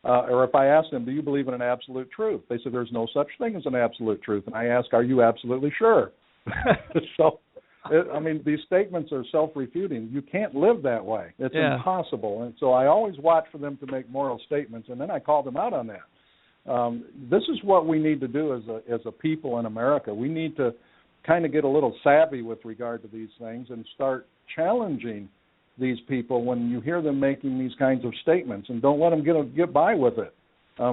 or if I ask them, do you believe in an absolute truth? They say there's no such thing as an absolute truth. And I ask, are you absolutely sure? So, these statements are self-refuting. You can't live that way. It's impossible. And so I always watch for them to make moral statements, and then I call them out on that. This is what we need to do as a people in America. We need to kind of get a little savvy with regard to these things and start challenging these people when you hear them making these kinds of statements, and don't let them get by with it.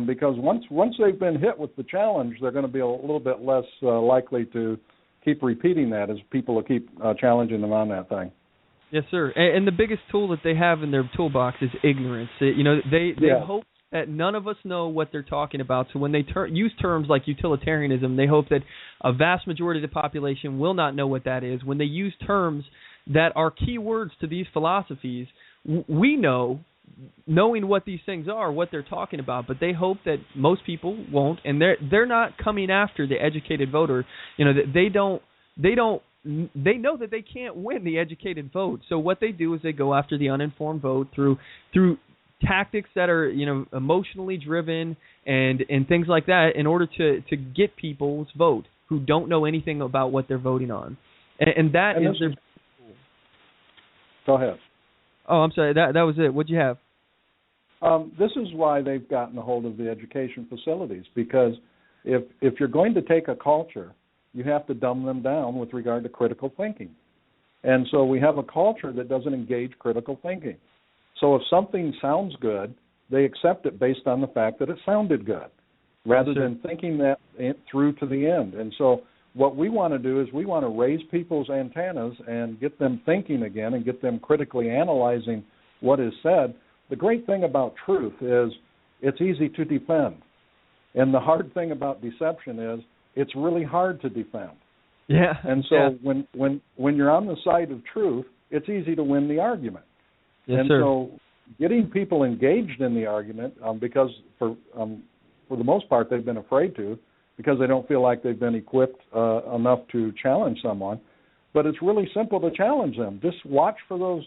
Because once they've been hit with the challenge, they're going to be a little bit less likely to keep repeating that as people will keep challenging them on that thing. Yes, sir. And the biggest tool that they have in their toolbox is ignorance. They hope that none of us know what they're talking about. So when they use terms like utilitarianism, they hope that a vast majority of the population will not know what that is. When they use terms that are key words to these philosophies, we know, knowing what these things are, what they're talking about, but they hope that most people won't, and they're not coming after the educated voter. They know that they can't win the educated vote. So what they do is they go after the uninformed vote through tactics that are emotionally driven and things like that in order to get people's vote who don't know anything about what they're voting on. And that is their... Go ahead. Oh, I'm sorry. That was it. What'd you have? This is why they've gotten a hold of the education facilities, because if you're going to take a culture, you have to dumb them down with regard to critical thinking. And so we have a culture that doesn't engage critical thinking. So if something sounds good, they accept it based on the fact that it sounded good, rather than thinking that through to the end. And so what we want to do is we want to raise people's antennas and get them thinking again and get them critically analyzing what is said. The great thing about truth is it's easy to defend. And the hard thing about deception is it's really hard to defend. Yeah. And so when you're on the side of truth, it's easy to win the argument. Yes, and sir. so getting people engaged in the argument, because for the most part they've been afraid to, because they don't feel like they've been equipped enough to challenge someone. But it's really simple to challenge them. Just watch for those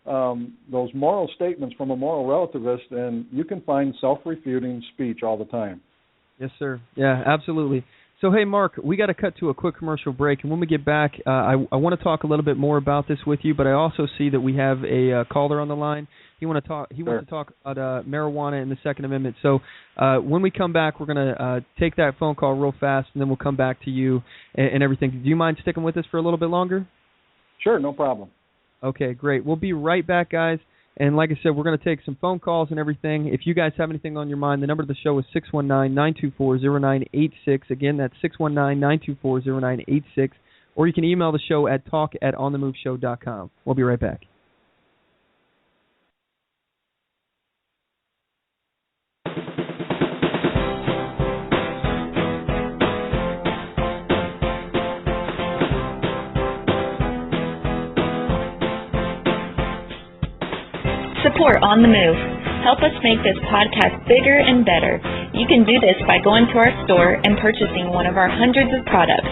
moral statements from a moral relativist, and you can find self-refuting speech all the time. Yes, sir. Yeah, absolutely. So, hey, Mark, we got to cut to a quick commercial break, and when we get back, I want to talk a little bit more about this with you. But I also see that we have a caller on the line. He wants to talk about marijuana and the Second Amendment. So, when we come back, we're going to take that phone call real fast, and then we'll come back to you and everything. Do you mind sticking with us for a little bit longer? Sure, no problem. Okay, great. We'll be right back, guys. And like I said, we're going to take some phone calls and everything. If you guys have anything on your mind, the number of the show is 619-924-0986. Again, that's 619-924-0986. Or you can email the show at talk@onthemoveshow.com. We'll be right back. Support On The Move. Help us make this podcast bigger and better. You can do this by going to our store and purchasing one of our hundreds of products.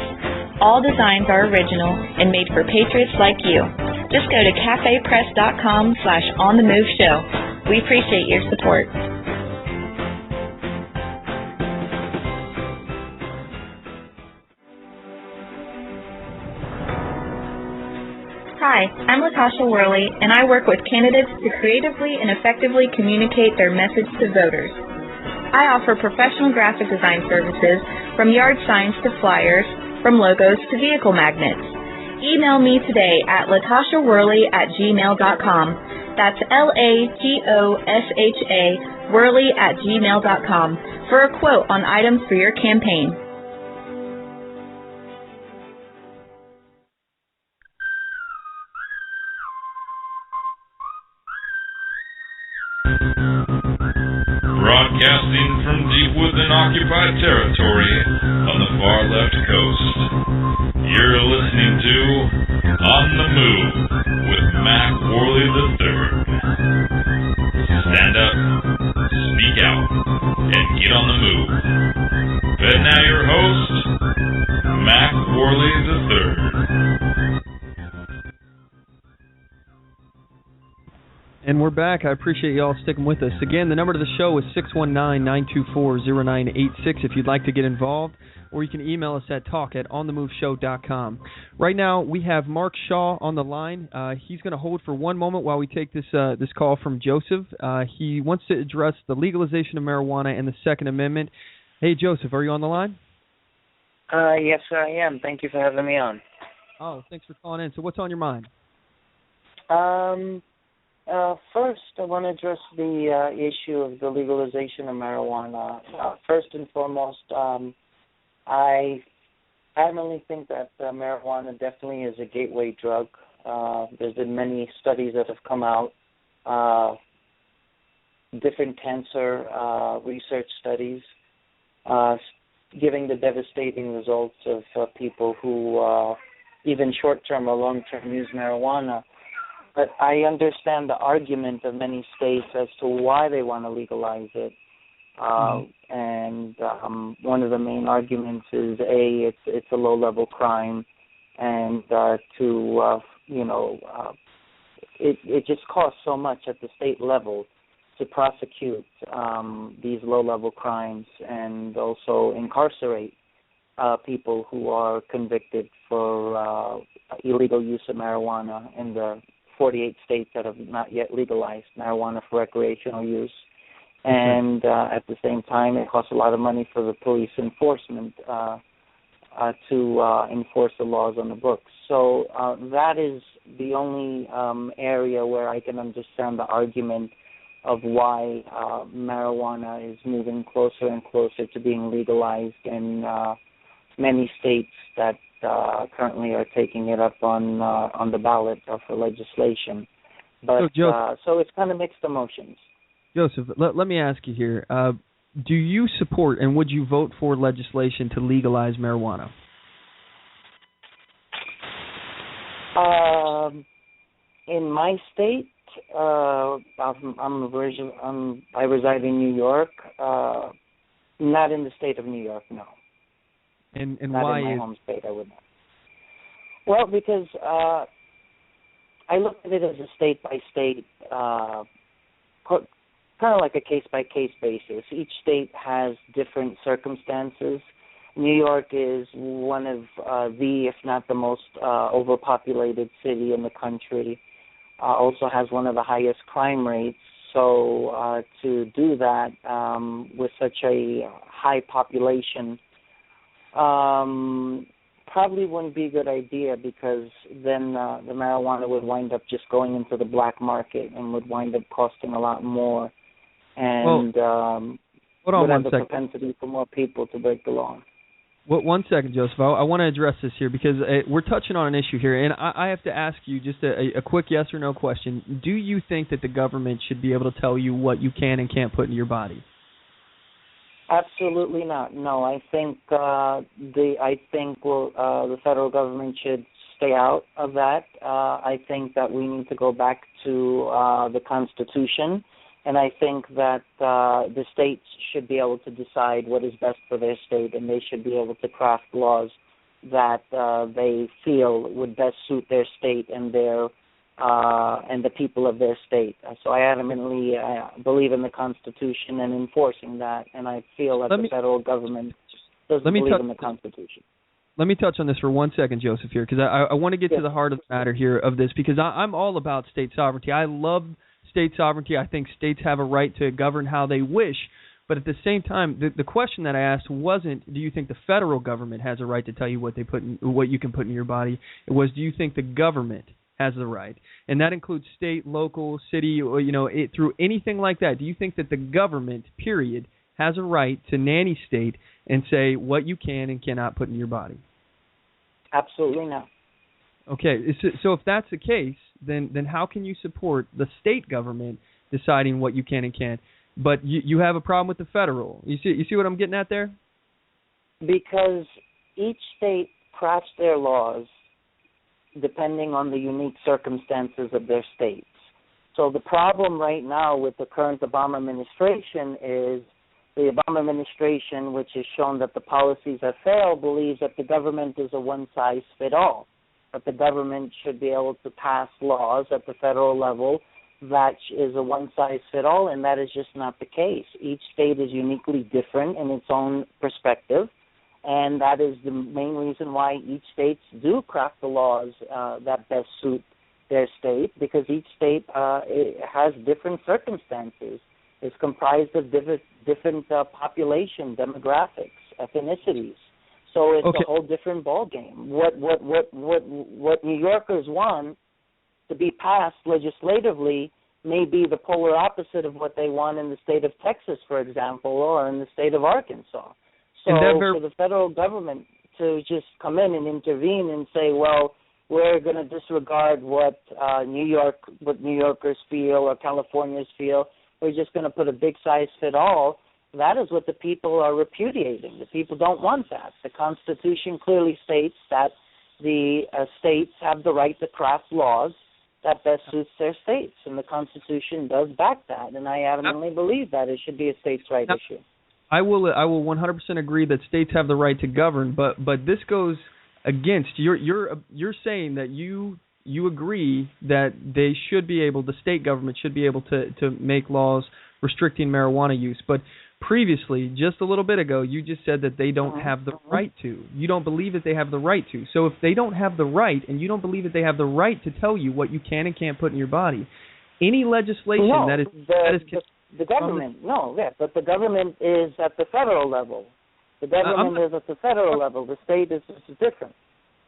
All designs are original and made for patriots like you. Just go to cafepress.com/onthemoveshow. We appreciate your support. Hi, I'm Latasha Worley, and I work with candidates to creatively and effectively communicate their message to voters. I offer professional graphic design services from yard signs to flyers, from logos to vehicle magnets. Email me today at latashaworley@gmail.com. That's LATOSHA Worley@gmail.com for a quote on items for your campaign. Broadcasting from deep within occupied territory on the far left coast. You're listening to On the Move with Mack Worley III. Stand up, speak out, and get on the move. And now your host, Mack Worley III. And we're back. I appreciate y'all sticking with us. Again, the number to the show is 619-924-0986 if you'd like to get involved, or you can email us at talk@onthemoveshow.com. Right now, we have Mark Shaw on the line. He's going to hold for one moment while we take this call from Joseph. He wants to address the legalization of marijuana and the Second Amendment. Hey, Joseph, are you on the line? Yes, sir, I am. Thank you for having me on. Oh, thanks for calling in. So what's on your mind? First, I want to address the issue of the legalization of marijuana. First and foremost, I adamantly think that marijuana definitely is a gateway drug. There's been many studies that have come out, different cancer research studies, giving the devastating results of people who even short-term or long-term use marijuana. But I understand the argument of many states as to why they want to legalize it. And one of the main arguments is, A, it's a low-level crime, and it just costs so much at the state level to prosecute these low-level crimes and also incarcerate people who are convicted for illegal use of marijuana in the 48 states that have not yet legalized marijuana for recreational use. And at the same time, it costs a lot of money for the police enforcement to enforce the laws on the books. So that is the only area where I can understand the argument of why marijuana is moving closer and closer to being legalized in many states that currently are taking it up on the ballot for legislation. But so it's kind of mixed emotions. Joseph, let me ask you here. Do you support and would you vote for legislation to legalize marijuana? In my state, I reside in New York. Not in the state of New York, no. And not why in my is home state? I would not. Well, because I look at it as a state by state, kind of like a case by case basis. Each state has different circumstances. New York is one of if not the most overpopulated city in the country. Also has one of the highest crime rates. So to do that with such a high population probably wouldn't be a good idea, because then the marijuana would wind up just going into the black market and would wind up costing a lot more, and would have the propensity for more people to break the law. Well, 1 second, Joseph. I want to address this here because we're touching on an issue here, and I have to ask you just a quick yes or no question. Do you think that the government should be able to tell you what you can and can't put in your body? Absolutely not. No, I think the federal government should stay out of that. I think that we need to go back to the Constitution. And I think that the states should be able to decide what is best for their state, and they should be able to craft laws that they feel would best suit their state and and the people of their state. So I adamantly believe in the Constitution and enforcing that, and I feel that the federal government doesn't believe in the Constitution. Let me touch on this for 1 second, Joseph, here, because I want to get to the heart of the matter here of this, because I'm all about state sovereignty. I love state sovereignty. I think states have a right to govern how they wish. But at the same time, the question that I asked wasn't, do you think the federal government has a right to tell you what you can put in your body? It was, do you think the government has the right? And that includes state, local, city, or, through anything like that. Do you think that the government, period, has a right to nanny state and say what you can and cannot put in your body? Absolutely not. Okay, so if that's the case, then how can you support the state government deciding what you can and can't, but you have a problem with the federal? You see what I'm getting at there? Because each state crafts their laws depending on the unique circumstances of their states. So the problem right now with the current Obama administration is the Obama administration, which has shown that the policies have failed, believes that the government is a one-size-fits-all. But the government should be able to pass laws at the federal level that is a one-size-fits-all, and that is just not the case. Each state is uniquely different in its own perspective, and that is the main reason why each state do craft the laws that best suit their state, because each state has different circumstances. It's comprised of different population, demographics, ethnicities. So it's a whole different ballgame. What New Yorkers want to be passed legislatively may be the polar opposite of what they want in the state of Texas, for example, or in the state of Arkansas. So for the federal government to just come in and intervene and say, well, we're going to disregard what New Yorkers feel or Californians feel, we're just going to put a big size fit all. That is what the people are repudiating. The people don't want that. The Constitution clearly states that the states have the right to craft laws that best suits their states, and the Constitution does back that, and I adamantly believe that it should be a states' right issue. I will 100% agree that states have the right to govern, but this goes against you're saying that you agree that they should be able, the state government should be able to make laws restricting marijuana use, but previously, just a little bit ago, you just said that they don't have the right to. You don't believe that they have the right to. So if they don't have the right, and you don't believe that they have the right to tell you what you can and can't put in your body, any legislation that is the government. But the government is at the federal level. The government is at the federal level. The state is different.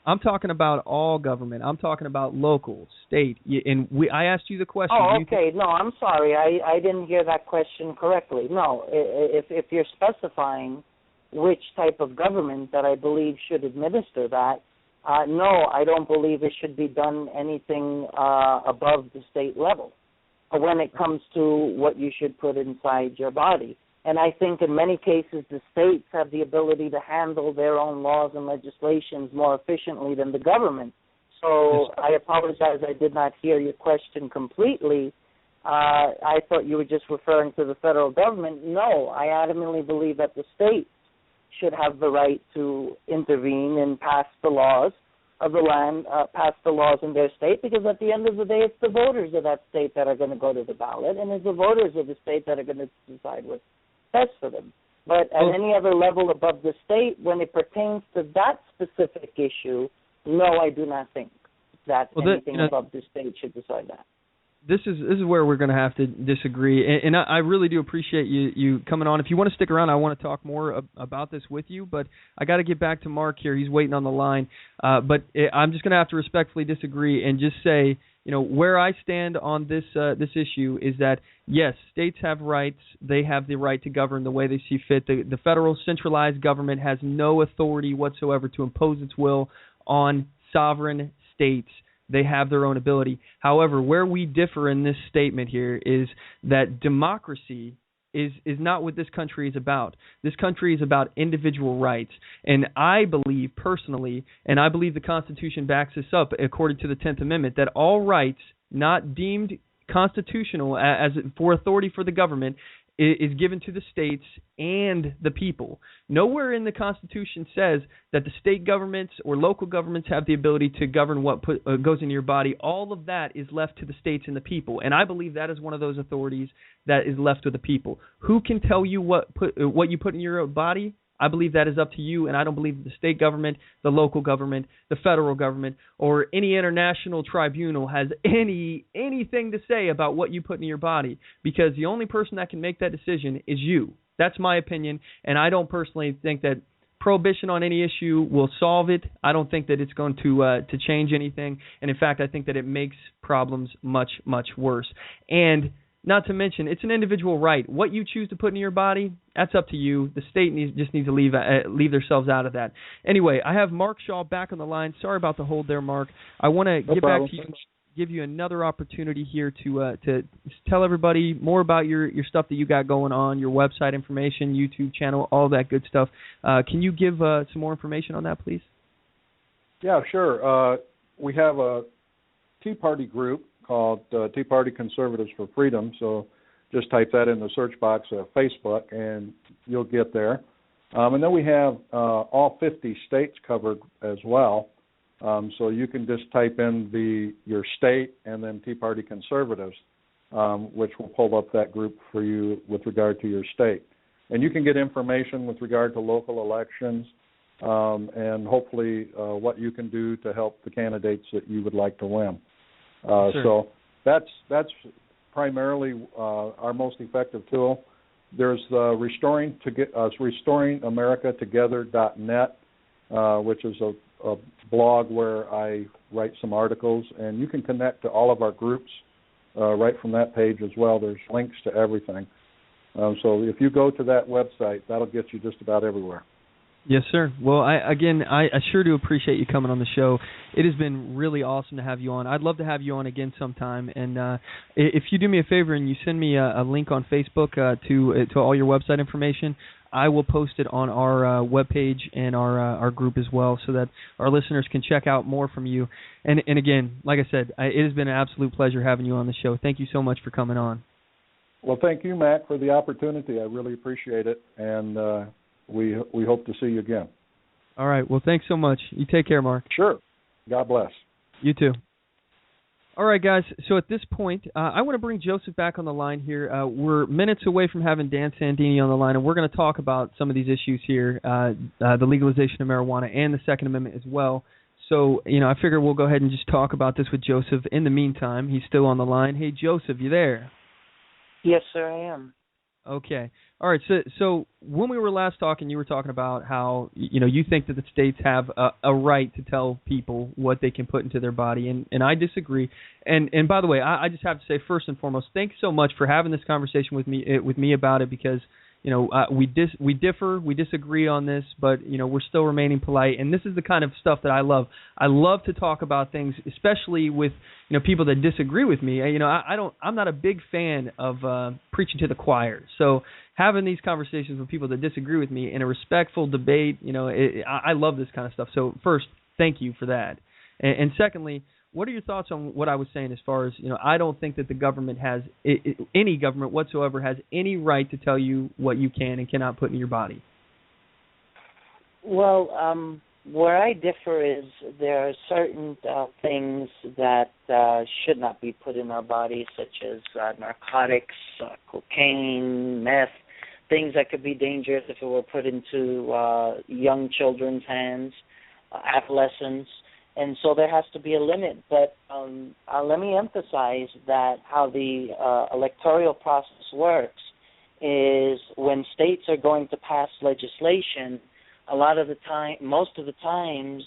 I'm talking about all government. I'm talking about local, state. And I asked you the question. Oh, okay. No, I'm sorry. I didn't hear that question correctly. No, if you're specifying which type of government that I believe should administer that, no, I don't believe it should be done anything above the state level when it comes to what you should put inside your body. And I think in many cases the states have the ability to handle their own laws and legislations more efficiently than the government. So I apologize, I did not hear your question completely. I thought you were just referring to the federal government. No, I adamantly believe that the states should have the right to intervene and pass the laws of the land, pass the laws in their state, because at the end of the day, it's the voters of that state that are going to go to the ballot, and it's the voters of the state that are going to decide what's best for them. But at any other level above the state, when it pertains to that specific issue, no, I do not think that anything above the state should decide that. This is where we're going to have to disagree, and I really do appreciate you coming on. If you want to stick around, I want to talk more about this with you, but I got to get back to Mark here. He's waiting on the line, but I'm just going to have to respectfully disagree and just say, where I stand on this issue is that, yes, states have rights. They have the right to govern the way they see fit. The federal centralized government has no authority whatsoever to impose its will on sovereign states. They have their own ability. However, where we differ in this statement here is that democracy is not what this country is about. This country is about individual rights. And I believe personally, and I believe the Constitution backs this up according to the 10th Amendment, that all rights not deemed constitutional as for authority for the government is given to the states and the people. Nowhere in the Constitution says that the state governments or local governments have the ability to govern what goes into your body. All of that is left to the states and the people, and I believe that is one of those authorities that is left to the people. Who can tell you what you put in your body? I believe that is up to you, and I don't believe the state government, the local government, the federal government, or any international tribunal has anything to say about what you put in your body, because the only person that can make that decision is you. That's my opinion, and I don't personally think that prohibition on any issue will solve it. I don't think that it's going to change anything, and in fact, I think that it makes problems much, much worse. And not to mention, it's an individual right. What you choose to put in your body, that's up to you. The state just needs to leave themselves out of that. Anyway, I have Mark Shaw back on the line. Sorry about the hold there, Mark. I want to get back to you, give you another opportunity here to tell everybody more about your stuff that you got going on, your website information, YouTube channel, all that good stuff. Can you give some more information on that, please? Yeah, sure. We have a Tea Party group called Tea Party Conservatives for Freedom. So just type that in the search box of Facebook, and you'll get there. And then we have all 50 states covered as well. So you can just type in your state and then Tea Party Conservatives, which will pull up that group for you with regard to your state. And you can get information with regard to local elections and hopefully what you can do to help the candidates that you would like to win. Sure. So that's primarily our most effective tool. There's RestoringAmericaTogether.net, which is a blog where I write some articles, and you can connect to all of our groups right from that page as well. There's links to everything. So if you go to that website, that'll get you just about everywhere. Yes, sir. Well, I sure do appreciate you coming on the show. It has been really awesome to have you on. I'd love to have you on again sometime. And if you do me a favor and you send me a link on Facebook to all your website information, I will post it on our webpage and our group as well, so that our listeners can check out more from you. And again, like I said, it has been an absolute pleasure having you on the show. Thank you so much for coming on. Well, thank you, Mack, for the opportunity. I really appreciate it, and we hope to see you again. All right. Well, thanks so much. You take care, Mark. Sure. God bless. You too. All right, guys. So at this point, I want to bring Joseph back on the line here. We're minutes away from having Dan Sandini on the line, and we're going to talk about some of these issues here, the legalization of marijuana and the Second Amendment as well. So, I figure we'll go ahead and just talk about this with Joseph. In the meantime, he's still on the line. Hey, Joseph, you there? Yes, sir, I am. Okay. All right. So when we were last talking, you were talking about how you think that the states have a right to tell people what they can put into their body, and I disagree. And by the way, I just have to say first and foremost, thanks so much for having this conversation with me about it, because we differ, we disagree on this, but we're still remaining polite, and this is the kind of stuff that I love. I love to talk about things, especially with people that disagree with me. I'm not a big fan of preaching to the choir. So having these conversations with people that disagree with me in a respectful debate. I love this kind of stuff. So first, thank you for that. And secondly, what are your thoughts on what I was saying as far as, I don't think that the government has, any government whatsoever has any right to tell you what you can and cannot put in your body? Well, where I differ is there are certain things that should not be put in our bodies, such as narcotics, cocaine, meth, things that could be dangerous if it were put into young children's hands, adolescents. And so there has to be a limit. But let me emphasize that how the electoral process works is when states are going to pass legislation, a lot of the time, most of the times,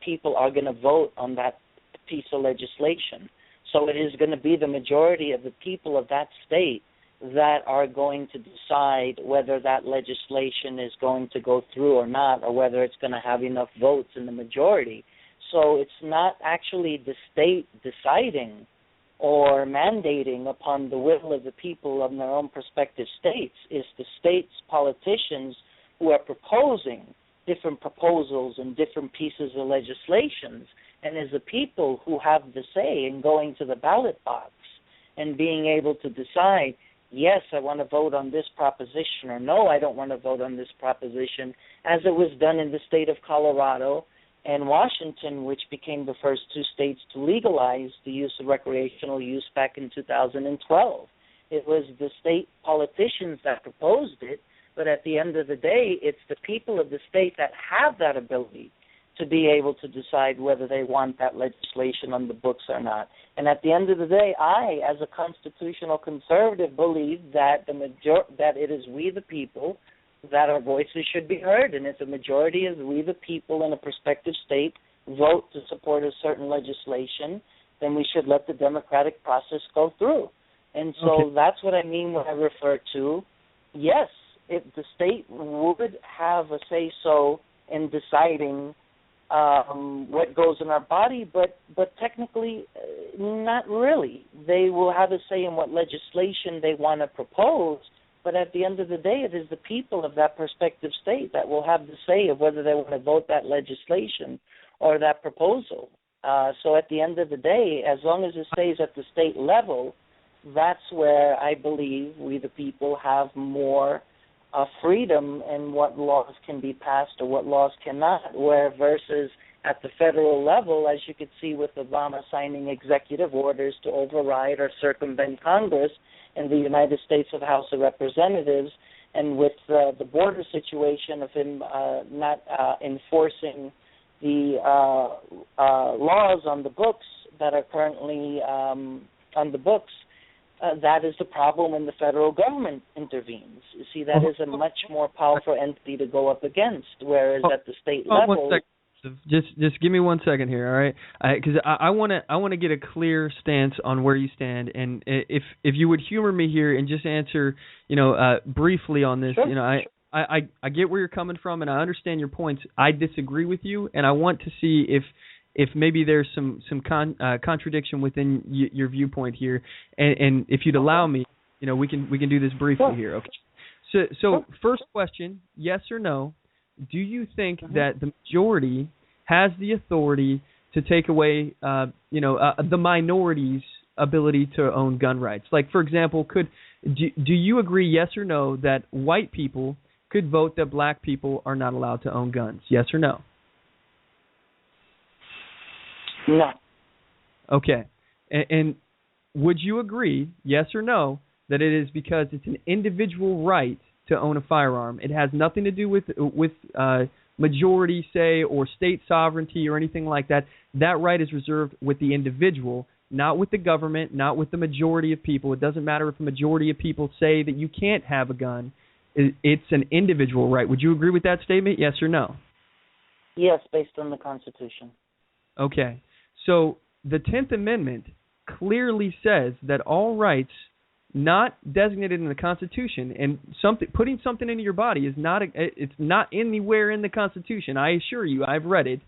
people are going to vote on that piece of legislation. So it is going to be the majority of the people of that state that are going to decide whether that legislation is going to go through or not, or whether it's going to have enough votes in the majority. So it's not actually the state deciding or mandating upon the will of the people of their own prospective states. It's the state's politicians who are proposing different proposals and different pieces of legislations, and is the people who have the say in going to the ballot box and being able to decide, yes, I want to vote on this proposition, or no, I don't want to vote on this proposition, as it was done in the state of Colorado and Washington, which became the first two states to legalize the use of recreational use back in 2012. It was the state politicians that proposed it, but at the end of the day, it's the people of the state that have that ability to be able to decide whether they want that legislation on the books or not. And at the end of the day, I, as a constitutional conservative, believe that that it is we the people that our voices should be heard, and if the majority of we the people in a prospective state vote to support a certain legislation, then we should let the democratic process go through. And so That's what I mean when I refer to, yes, if the state would have a say-so in deciding what goes in our body, but technically not really. They will have a say in what legislation they want to propose, but at the end of the day, it is the people of that prospective state that will have the say of whether they want to vote that legislation or that proposal. So at the end of the day, as long as it stays at the state level, that's where I believe we the people have more freedom in what laws can be passed or what laws cannot, where versus at the federal level, as you could see with Obama signing executive orders to override or circumvent Congress in the United States of House of Representatives, and with the border situation of him not enforcing the laws on the books that are currently on the books, that is the problem when the federal government intervenes. You see, that is a much more powerful entity to go up against, whereas at the state level... Just give me 1 second here, all right? Because I want to get a clear stance on where you stand, and if you would humor me here and just answer, briefly on this. Sure. I get where you're coming from, and I understand your points. I disagree with you, and I want to see if maybe there's some contradiction within your viewpoint here, and if you'd allow me, we can do this briefly here. Okay. So first question: yes or no? Do you think that the majority has the authority to take away, the minority's ability to own gun rights? Like, for example, do you agree, yes or no, that white people could vote that black people are not allowed to own guns? Yes or no? No. Okay. And would you agree, yes or no, that it is because it's an individual right to own a firearm? It has nothing to do with majority say or state sovereignty or anything like that. That right is reserved with the individual, not with the government, not with the majority of people. It doesn't matter if a majority of people say that you can't have a gun. It's an individual right. Would you agree with that statement, yes or no? Yes, based on the Constitution. Okay. So the 10th Amendment clearly says that all rights not designated in the Constitution, and putting something into your body is it's not anywhere in the Constitution. I assure you, I've read it,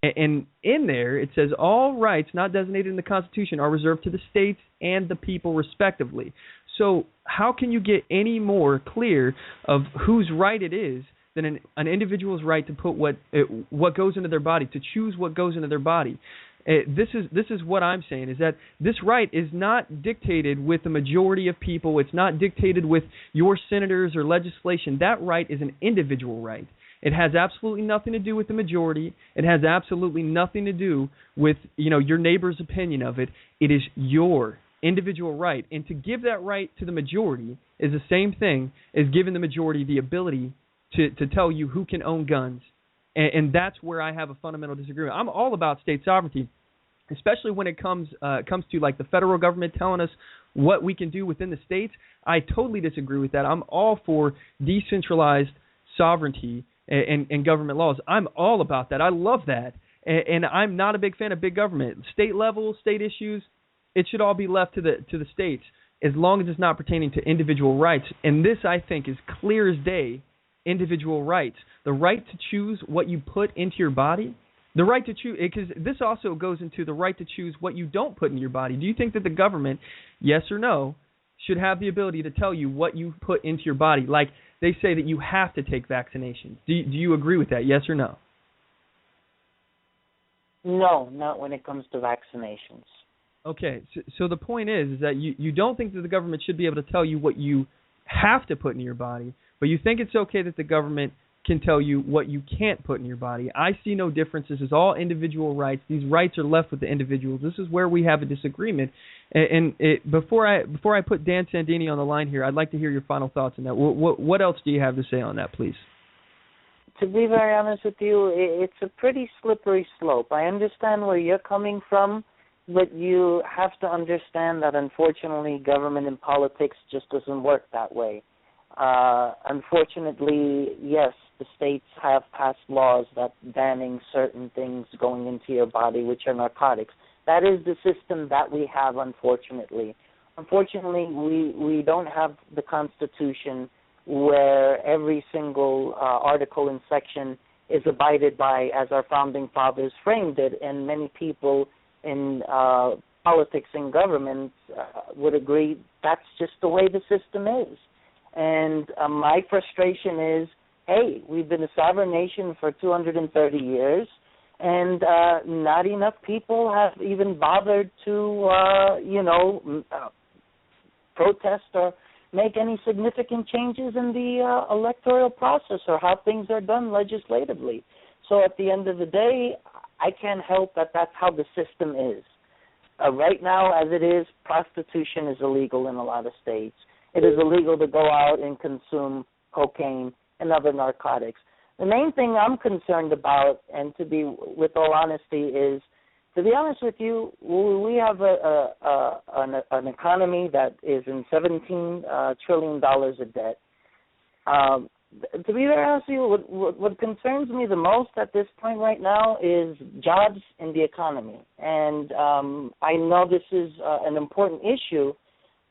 and in there it says all rights not designated in the Constitution are reserved to the states and the people respectively. So how can you get any more clear of whose right it is than an individual's right to put what goes into their body, to choose what goes into their body? This is what I'm saying, is that this right is not dictated with the majority of people. It's not dictated with your senators or legislation. That right is an individual right. It has absolutely nothing to do with the majority. It has absolutely nothing to do with, your neighbor's opinion of it. It is your individual right. And to give that right to the majority is the same thing as giving the majority the ability to tell you who can own guns. And that's where I have a fundamental disagreement. I'm all about state sovereignty, especially when it comes to like the federal government telling us what we can do within the states. I totally disagree with that. I'm all for decentralized sovereignty and government laws. I'm all about that. I love that. And I'm not a big fan of big government. State level, state issues, it should all be left to the states as long as it's not pertaining to individual rights. And this, I think, is clear as day. Individual rights, the right to choose what you put into your body, the right to choose, because this also goes into the right to choose what you don't put in your body. Do you think that the government, yes or no, should have the ability to tell you what you put into your body? Like they say that you have to take vaccinations. Do you agree with that, yes or no? No, not when it comes to vaccinations. Okay, so the point is that you don't think that the government should be able to tell you what you have to put in your body, but you think it's okay that the government can tell you what you can't put in your body. I see no differences. It's all individual rights. These rights are left with the individuals. This is where we have a disagreement. Before I put Dan Sandini on the line here, I'd like to hear your final thoughts on that. What else do you have to say on that, please? To be very honest with you, it's a pretty slippery slope. I understand where you're coming from, but you have to understand that unfortunately government and politics just doesn't work that way. Unfortunately, yes, the states have passed laws that banning certain things going into your body, which are narcotics. That is the system that we have, unfortunately. Unfortunately, we don't have the Constitution where every single article and section is abided by as our founding fathers framed it, and many people in politics and government would agree that's just the way the system is. And my frustration is, hey, we've been a sovereign nation for 230 years, and not enough people have even bothered to, protest or make any significant changes in the electoral process or how things are done legislatively. So at the end of the day, I can't help that that's how the system is. Right now, as it is, prostitution is illegal in a lot of states. It is illegal to go out and consume cocaine and other narcotics. The main thing I'm concerned about, and to be with all honesty, is, to be honest with you, we have an economy that is in $17 trillion of debt. To be very honest with you, what concerns me the most at this point right now is jobs in the economy. And I know this is an important issue,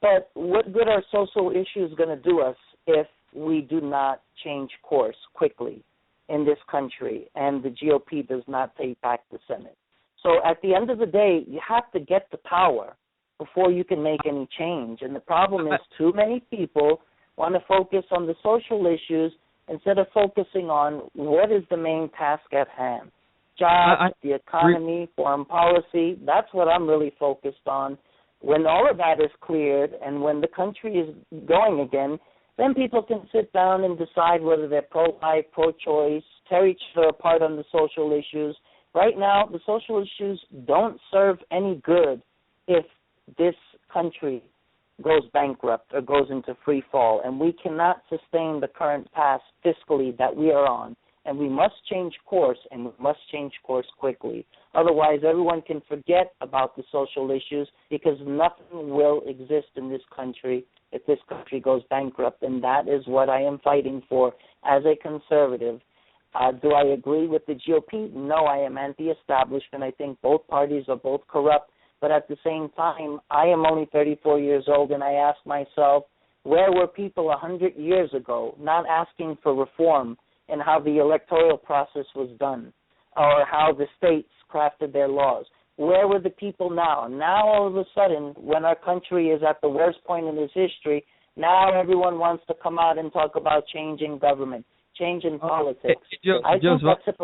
but what good are social issues going to do us if we do not change course quickly in this country and the GOP does not take back the Senate? So at the end of the day, you have to get the power before you can make any change. And the problem is too many people want to focus on the social issues instead of focusing on what is the main task at hand. Jobs, the economy, foreign policy, that's what I'm really focused on. When all of that is cleared and when the country is going again, then people can sit down and decide whether they're pro-life, pro-choice, tear each other apart on the social issues. Right now, the social issues don't serve any good if this country goes bankrupt or goes into free fall, and we cannot sustain the current path fiscally that we are on, and we must change course, and we must change course quickly. Otherwise, everyone can forget about the social issues because nothing will exist in this country if this country goes bankrupt, and that is what I am fighting for as a conservative. Do I agree with the GOP? No, I am anti-establishment. I think both parties are both corrupt. But at the same time, I am only 34 years old, and I ask myself, where were people 100 years ago not asking for reform in how the electoral process was done or how the states crafted their laws? where were the people now? Now, all of a sudden, when our country is at the worst point in its history, now everyone wants to come out and talk about changing government, changing politics. I think that's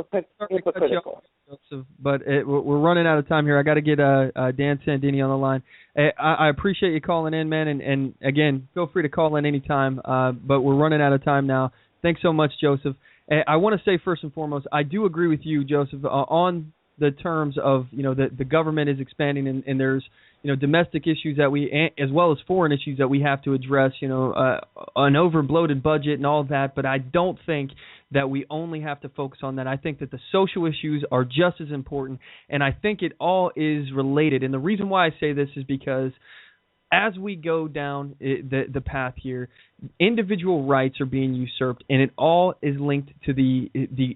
hypocritical. Joseph, but we're running out of time here. I got to get Dan Sandini on the line. I appreciate you calling in, man, and again, feel free to call in anytime, but we're running out of time now. Thanks so much, Joseph. I want to say first and foremost, I do agree with you, Joseph, on the terms of, the government is expanding and there's, domestic issues that as well as foreign issues that we have to address, an over-bloated budget and all that, but I don't think that we only have to focus on that. I think that the social issues are just as important, and I think it all is related. And the reason why I say this is because as we go down the path here, individual rights are being usurped, and it all is linked to the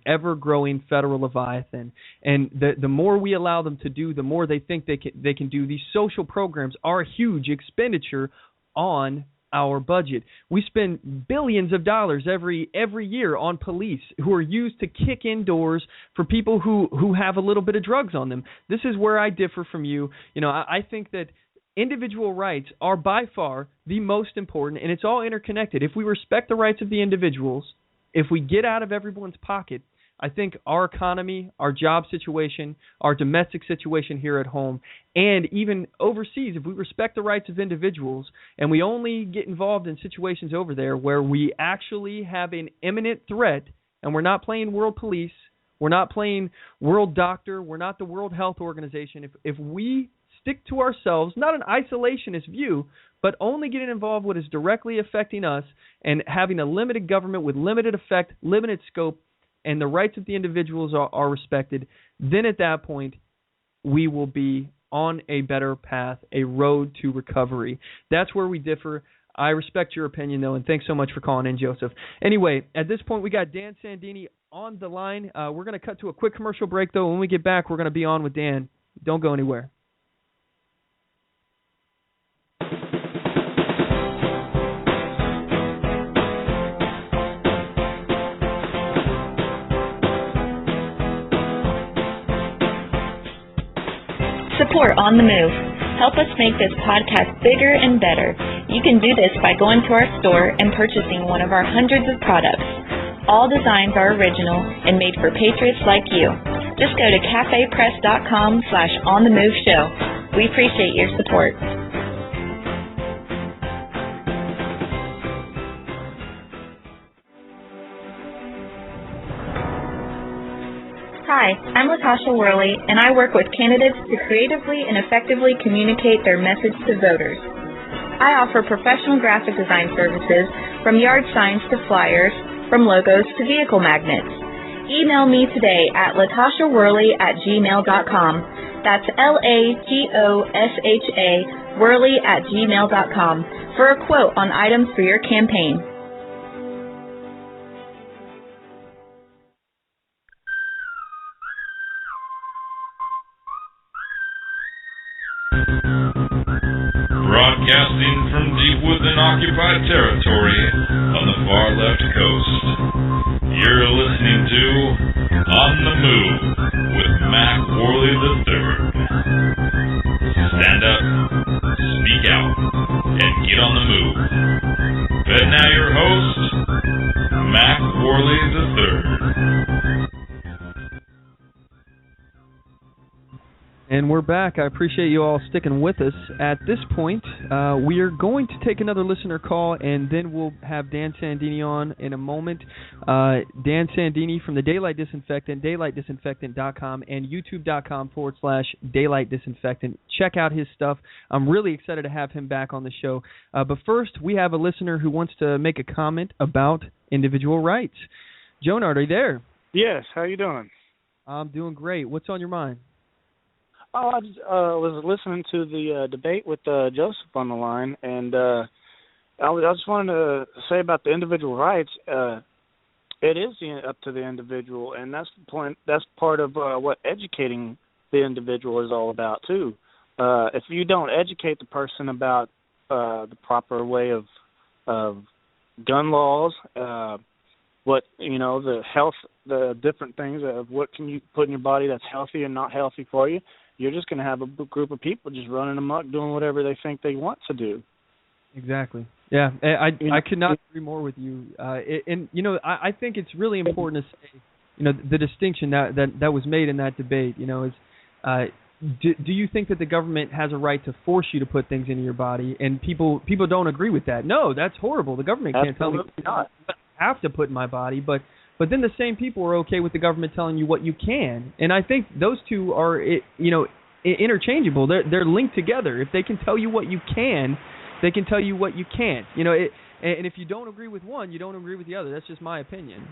ever-growing federal leviathan. And the more we allow them to do, the more they think they can do. These social programs are a huge expenditure on our budget. We spend billions of dollars every year on police who are used to kick in doors for people who have a little bit of drugs on them. This is where I differ from you. I think that individual rights are by far the most important, and it's all interconnected. If we respect the rights of the individuals, if we get out of everyone's pocket, I think our economy, our job situation, our domestic situation here at home, and even overseas, if we respect the rights of individuals and we only get involved in situations over there where we actually have an imminent threat, and we're not playing world police, we're not playing world doctor, we're not the World Health Organization. If we stick to ourselves, not an isolationist view, but only getting involved with what is directly affecting us and having a limited government with limited effect, limited scope, and the rights of the individuals are respected, then at that point we will be on a better path, a road to recovery. That's where we differ. I respect your opinion, though, and thanks so much for calling in, Joseph. Anyway, at this point, we got Dan Sandini on the line. We're going to cut to a quick commercial break, though. When we get back, we're going to be on with Dan. Don't go anywhere. Support On The Move. Help us make this podcast bigger and better. You can do this by going to our store and purchasing one of our hundreds of products. All designs are original and made for patriots like you. Just go to cafepress.com/onthemoveshow. We appreciate your support. Hi, I'm Latasha Worley, and I work with candidates to creatively and effectively communicate their message to voters. I offer professional graphic design services from yard signs to flyers, from logos to vehicle magnets. Email me today at latashaworley@gmail.com. That's LAGOSHA Worley@gmail.com for a quote on items for your campaign. Broadcasting from deep within occupied territory on the far left coast. You're listening to On the Move with Mack Worley III. Stand up, speak out, and get on the move. And now your host, Mack Worley III. And we're back. I appreciate you all sticking with us. At this point, we are going to take another listener call, and then we'll have Dan Sandini on in a moment. Dan Sandini from the Daylight Disinfectant, daylightdisinfectant.com, and youtube.com/Daylight Disinfectant. Check out his stuff. I'm really excited to have him back on the show. But first, we have a listener who wants to make a comment about individual rights. Jonard, are you there? Yes. How you doing? I'm doing great. What's on your mind? Oh, I just, was listening to the debate with Joseph on the line, and I just wanted to say about the individual rights. It is up to the individual, and that's the point. That's part of what educating the individual is all about too. If you don't educate the person about the proper way of gun laws, what the health, the different things of what can you put in your body that's healthy and not healthy for you. you're just going to have a group of people just running amok, doing whatever they think they want to do. Exactly. Yeah, I could not agree more with you. And I think it's really important to say, the distinction that was made in that debate. Is do you think that the government has a right to force you to put things into your body? And people don't agree with that. No, that's horrible. The government can't tell me what I have to put in my body, but then the same people are okay with the government telling you what you can. And I think those two are interchangeable. They're linked together. If they can tell you what you can, they can tell you what you can't. And if you don't agree with one, you don't agree with the other. That's just my opinion.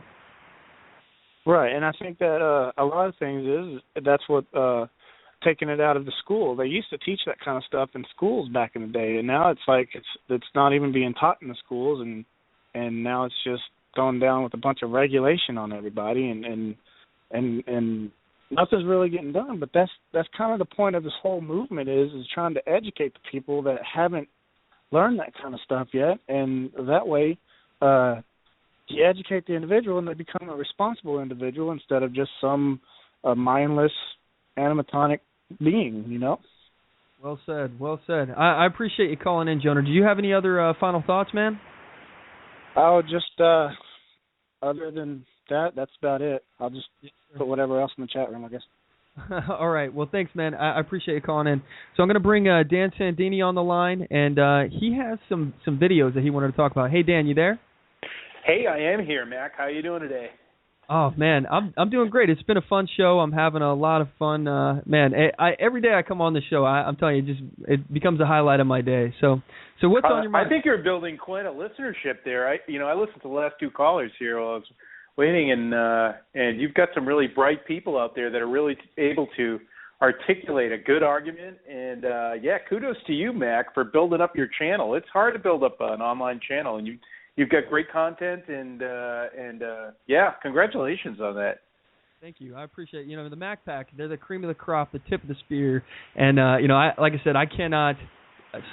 Right, and I think that a lot of things that's what taking it out of the school. They used to teach that kind of stuff in schools back in the day, and now it's like it's not even being taught in the schools, and now it's just going down with a bunch of regulation on everybody, and nothing's really getting done. But that's kind of the point of this whole movement is trying to educate the people that haven't learned that kind of stuff yet, and that way you educate the individual and they become a responsible individual instead of just some mindless animatronic being, Well said. I appreciate you calling in, Jonah. Do you have any other final thoughts, man? I'll just other than that's about it. I'll just put whatever else in the chat room, I guess. All right. Well, thanks, man. I appreciate you calling in. So I'm going to bring Dan Sandini on the line, and he has some videos that he wanted to talk about. Hey, Dan, you there? Hey, I am here, Mack. How are you doing today? Oh, man, I'm doing great. It's been a fun show. I'm having a lot of fun. Man, every day I come on the show, I'm telling you, it becomes a highlight of my day. So what's on your mind? I think you're building quite a listenership there. I listened to the last two callers here while I was waiting, and you've got some really bright people out there that are really able to articulate a good argument. And, kudos to you, Mack, for building up your channel. It's hard to build up an online channel, and you've got great content, and congratulations on that. Thank you. I appreciate it. The Mack Pack, they're the cream of the crop, the tip of the spear. And, like I said, I cannot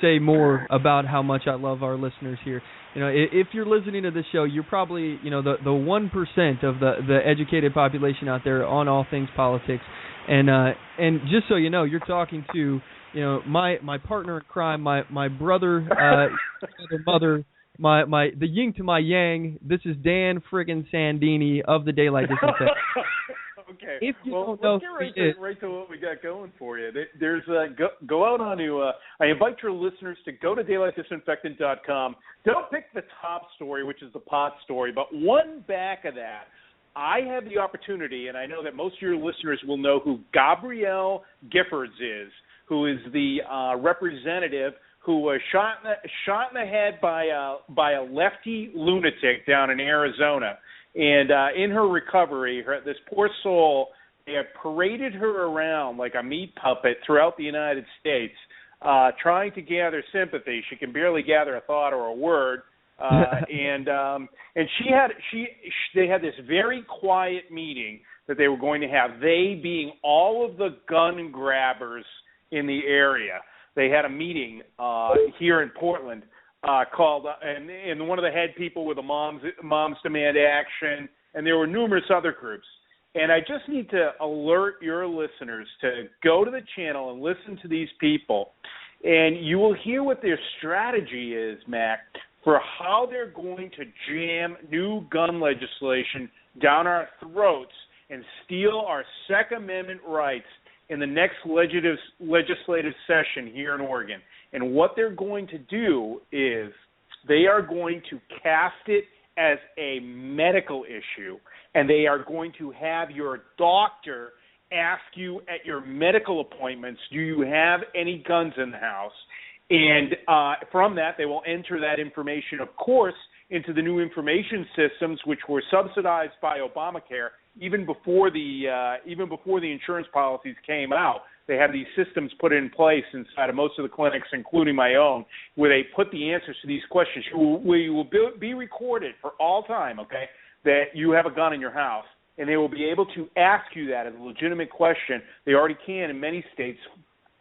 say more about how much I love our listeners here. If you're listening to this show, you're probably, the 1% of the educated population out there on all things politics. And just so you know, you're talking to, my partner in crime, my brother, mother, the yin to my yang. This is Dan friggin' Sandini of the Daylight Disinfectant. Okay. If you don't let's know get right to what we got going for you. There's go out onto. I invite your listeners to go to daylightdisinfectant.com. Don't pick the top story, which is the pot story, but one back of that. I had the opportunity, and I know that most of your listeners will know who Gabrielle Giffords is, who is the representative who was shot in the head by a lefty lunatic down in Arizona. And in her recovery, this poor soul, they have paraded her around like a meat puppet throughout the United States, trying to gather sympathy. She can barely gather a thought or a word. And they had this very quiet meeting that they were going to have. They being all of the gun grabbers in the area. They had a meeting here in Portland called, and one of the head people were the Moms Demand Action, and there were numerous other groups. And I just need to alert your listeners to go to the channel and listen to these people, and you will hear what their strategy is, Mack, for how they're going to jam new gun legislation down our throats and steal our Second Amendment rights in the next legislative session here in Oregon. And what they're going to do is they are going to cast it as a medical issue, and they are going to have your doctor ask you at your medical appointments, do you have any guns in the house? And from that, they will enter that information, of course, into the new information systems, which were subsidized by Obamacare even before the insurance policies came out. They have these systems put in place inside of most of the clinics, including my own, where they put the answers to these questions. Where you will be recorded for all time, okay, that you have a gun in your house, and they will be able to ask you that as a legitimate question. They already can in many states.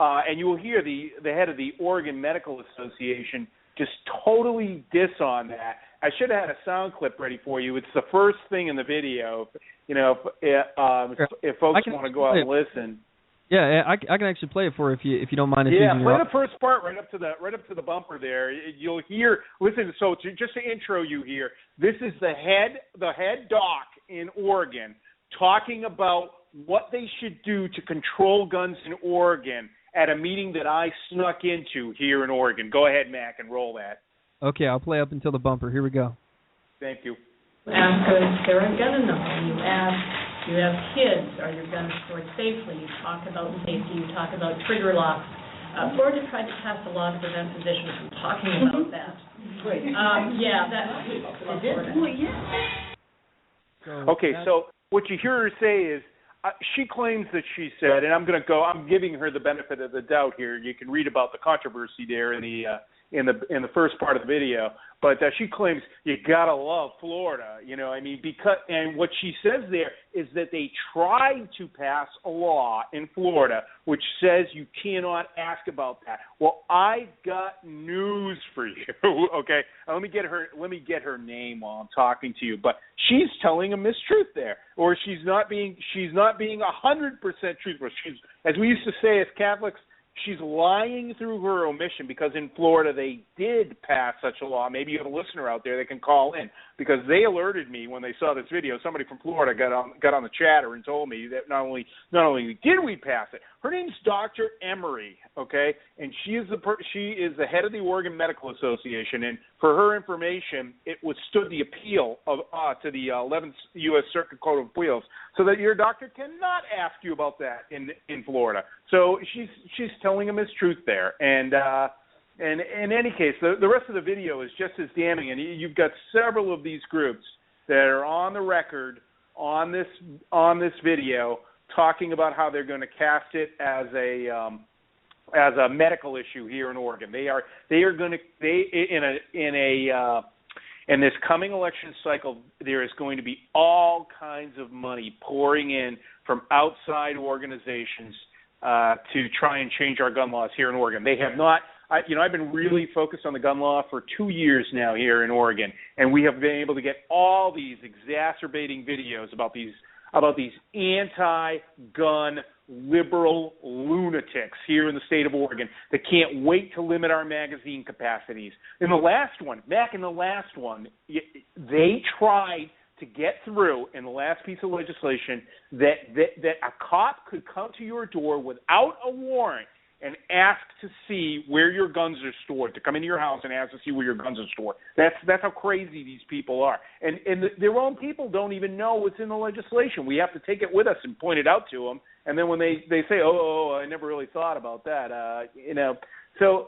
And you will hear the head of the Oregon Medical Association just totally diss on that. I should have had a sound clip ready for you. It's the first thing in the video. If folks want to go out and listen. Yeah, I can actually play it for you if you don't mind. Yeah, play the first part right up to the bumper there. You'll hear. Listen, so just to intro you here, this is the head doc in Oregon talking about what they should do to control guns in Oregon at a meeting that I snuck into here in Oregon. Go ahead, Mack, and roll that. Okay, I'll play up until the bumper. Here we go. Thank you. Ask, is there a gun in the home? You ask, you have kids, are your guns stored safely? You talk about safety, you talk about trigger locks. Florida tried to pass a law to prevent physicians from talking about that. Great. Okay, so what you hear her say is, she claims that she said, and I'm giving her the benefit of the doubt here. You can read about the controversy there in the first part of the video, but she claims you gotta love Florida, and what she says there is that they tried to pass a law in Florida which says you cannot ask about that. Well, I got news for you. Okay, let me get her name while I'm talking to you, but she's telling a mistruth there, or she's not being 100% truthful. She's, as we used to say as Catholics, she's lying through her omission, because in Florida they did pass such a law. Maybe you have a listener out there that can call in, because they alerted me when they saw this video. Somebody from Florida got on the chatter and told me that not only did we pass it, her name's Dr. Emery, okay, and she is the head of the Oregon Medical Association. And for her information, it withstood the appeal to the 11th U.S. Circuit Court of Appeals, so that your doctor cannot ask you about that in Florida. So she's telling a mistruth there, and in any case, the rest of the video is just as damning. And you've got several of these groups that are on the record on this video talking about how they're going to cast it as a medical issue here in Oregon. In this coming election cycle, there is going to be all kinds of money pouring in from outside organizations to try and change our gun laws here in Oregon. They have not. I've been really focused on the gun law for 2 years now here in Oregon, and we have been able to get all these exacerbating videos about these anti-gun liberal lunatics here in the state of Oregon that can't wait to limit our magazine capacities. In the last one, they tried to get through in the last piece of legislation that a cop could come to your door without a warrant and ask to see where your guns are stored, to come into your house and ask to see where your guns are stored. That's how crazy these people are. And their own people don't even know what's in the legislation. We have to take it with us and point it out to them. And then when they say, I never really thought about that, So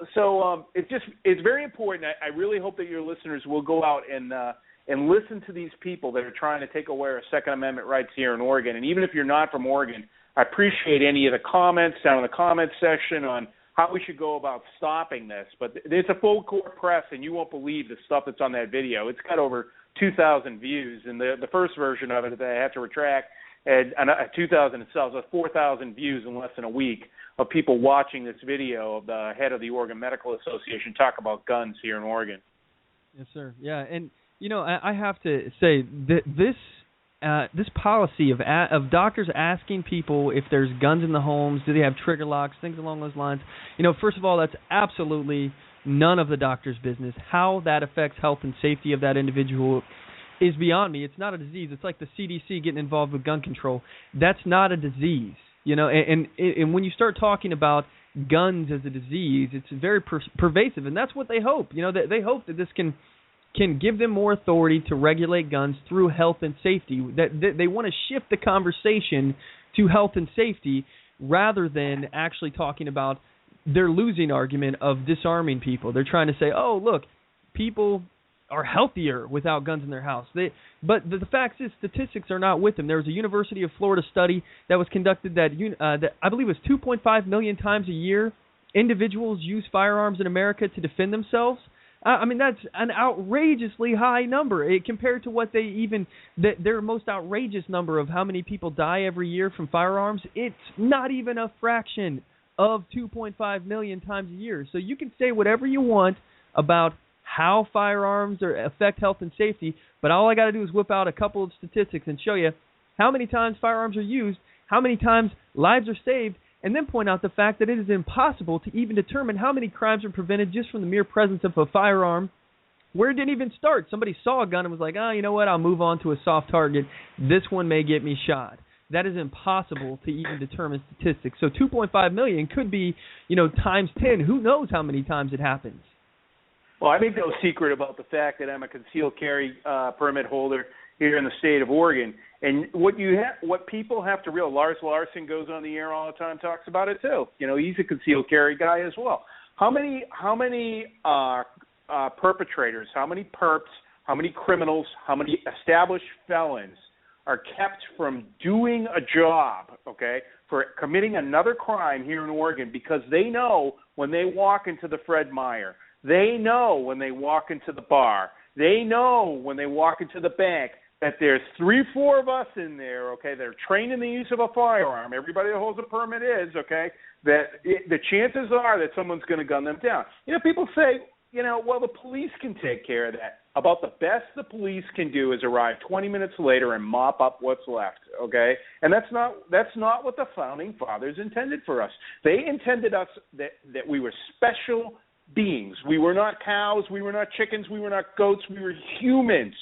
it's very important. I really hope that your listeners will go out and listen to these people that are trying to take away our Second Amendment rights here in Oregon. And even if you're not from Oregon, I appreciate any of the comments down in the comments section on how we should go about stopping this. But there's a full court press, and you won't believe the stuff that's on that video. It's got over 2,000 views, and the first version of it that I had to retract, and 2,000 itself, so 4,000 views in less than a week of people watching this video of the head of the Oregon Medical Association talk about guns here in Oregon. Yes, sir. Yeah, and I have to say that this policy of doctors asking people if there's guns in the homes, do they have trigger locks, things along those lines. First of all, that's absolutely none of the doctor's business. How that affects health and safety of that individual is beyond me. It's not a disease. It's like the CDC getting involved with gun control. That's not a disease. And when you start talking about guns as a disease, it's very pervasive, and that's what they hope. They hope that this can give them more authority to regulate guns through health and safety. That they want to shift the conversation to health and safety rather than actually talking about their losing argument of disarming people. They're trying to say, oh, look, people are healthier without guns in their house. But the fact is, statistics are not with them. There was a University of Florida study that was conducted that I believe was 2.5 million times a year individuals use firearms in America to defend themselves. That's an outrageously high number compared to what their most outrageous number of how many people die every year from firearms. It's not even a fraction of 2.5 million times a year. So you can say whatever you want about how firearms affect health and safety, but all I got to do is whip out a couple of statistics and show you how many times firearms are used, how many times lives are saved, and then point out the fact that it is impossible to even determine how many crimes are prevented just from the mere presence of a firearm, where it didn't even start. Somebody saw a gun and was like, you know what, I'll move on to a soft target. This one may get me shot. That is impossible to even determine statistics. So 2.5 million could be, times 10. Who knows how many times it happens? Well, I make no secret about the fact that I'm a concealed carry permit holder here in the state of Oregon. And what people have to realize, Lars Larson goes on the air all the time, talks about it too. He's a concealed carry guy as well. How many perpetrators, how many perps, how many criminals, how many established felons are kept from doing a job, for committing another crime here in Oregon because they know when they walk into the Fred Meyer, they know when they walk into the bar, they know when they walk into the bank that there's 3-4 of us in there, that are trained in the use of a firearm. Everybody that holds a permit is, that the chances are that someone's going to gun them down. People say, well, the police can take care of that. About the best the police can do is arrive 20 minutes later and mop up what's left, And that's not what the Founding Fathers intended for us. They intended us that we were special beings. We were not cows, we were not chickens, we were not goats, we were humans,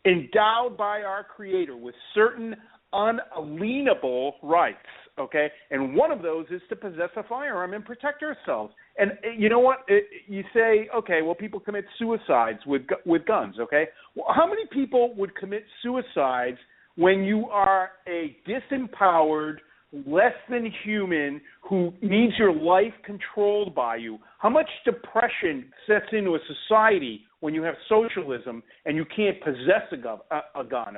endowed by our Creator with certain unalienable rights, And one of those is to possess a firearm and protect ourselves. And you know what? You say, people commit suicides with guns, Well, how many people would commit suicides when you are a disempowered, less than human who needs your life controlled by you? How much depression sets into a society when you have socialism and you can't possess a gun,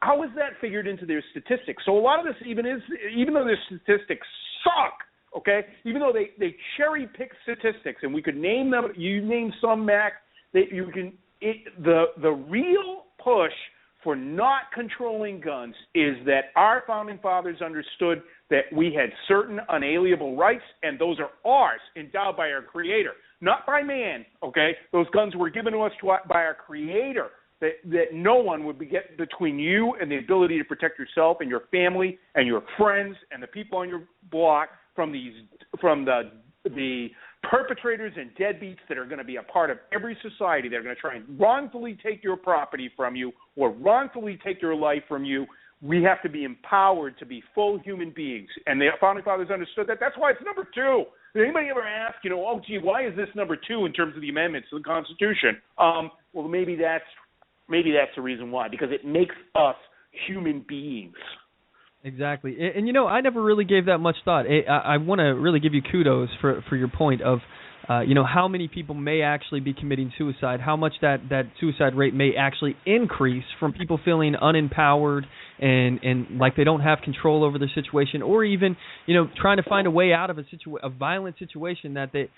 How is that figured into their statistics? So a lot of this even though their statistics suck, even though they cherry pick statistics, and we could name them, you name some, Mack, the real push for not controlling guns is that our Founding Fathers understood that we had certain unalienable rights, and those are ours, endowed by our Creator, not by man, Those guns were given to us by our Creator, that no one would get between you and the ability to protect yourself and your family and your friends and the people on your block from the perpetrators and deadbeats that are going to be a part of every society. They're going to try and wrongfully take your property from you or wrongfully take your life from you. We have to be empowered to be full human beings. And the Founding Fathers understood that. That's why it's number 2. Did anybody ever ask, why is this number 2 in terms of the amendments to the Constitution? Well, maybe that's the reason why, because it makes us human beings. Exactly. And I never really gave that much thought. I want to really give you kudos for your point of, how many people may actually be committing suicide, how much that suicide rate may actually increase from people feeling unempowered and like they don't have control over their situation, or even, trying to find a way out of a violent situation that they,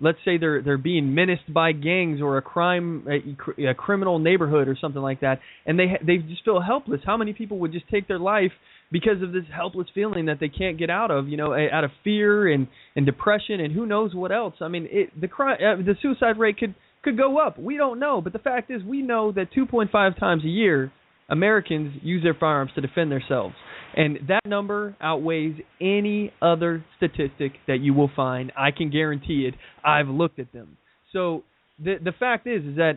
let's say they're being menaced by gangs or a criminal neighborhood or something like that, and they just feel helpless. How many people would just take their life because of this helpless feeling that they can't get out of, out of fear and depression and who knows what else? I mean, the suicide rate could go up. We don't know, but the fact is we know that 2.5 times a year Americans use their firearms to defend themselves. And that number outweighs any other statistic that you will find. I can guarantee it. I've looked at them. So the fact is that,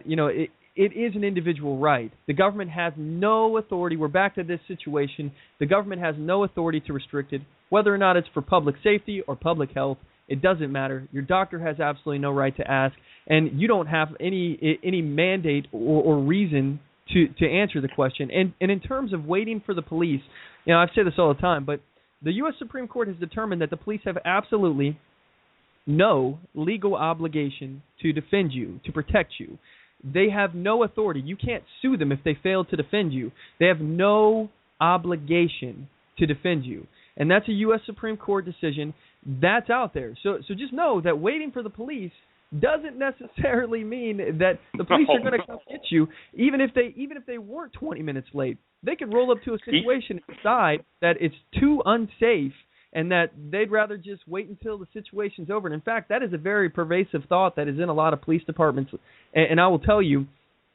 it is an individual right. The government has no authority. We're back to this situation. The government has no authority to restrict it, whether or not it's for public safety or public health. It doesn't matter. Your doctor has absolutely no right to ask, and you don't have any mandate or reason to answer the question. And in terms of waiting for the police, I say this all the time, but the U.S. Supreme Court has determined that the police have absolutely no legal obligation to defend you, to protect you. They have no authority. You can't sue them if they fail to defend you. They have no obligation to defend you. And that's a U.S. Supreme Court decision. That's out there. So just know that waiting for the police doesn't necessarily mean that the police are going to come get you, even if they weren't 20 minutes late. They could roll up to a situation and decide that it's too unsafe and that they'd rather just wait until the situation's over. And in fact, that is a very pervasive thought that is in a lot of police departments. And I will tell you,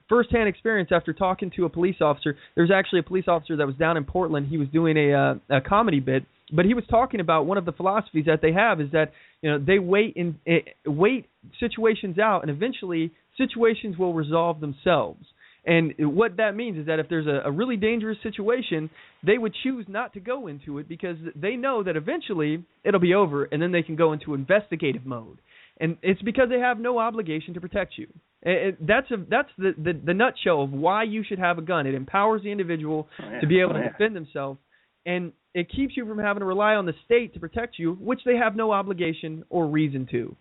firsthand experience after talking to a police officer. There's actually a police officer that was down in Portland. He was doing a comedy bit, But he was talking about one of the philosophies that they have is that they wait situations out, and eventually situations will resolve themselves. And what that means is that if there's a really dangerous situation, they would choose not to go into it because they know that eventually it'll be over, and then they can go into investigative mode. And it's because they have no obligation to protect you. That's the nutshell of why you should have a gun. It empowers the individual to be able to defend themselves, and it keeps you from having to rely on the state to protect you, which they have no obligation or reason to.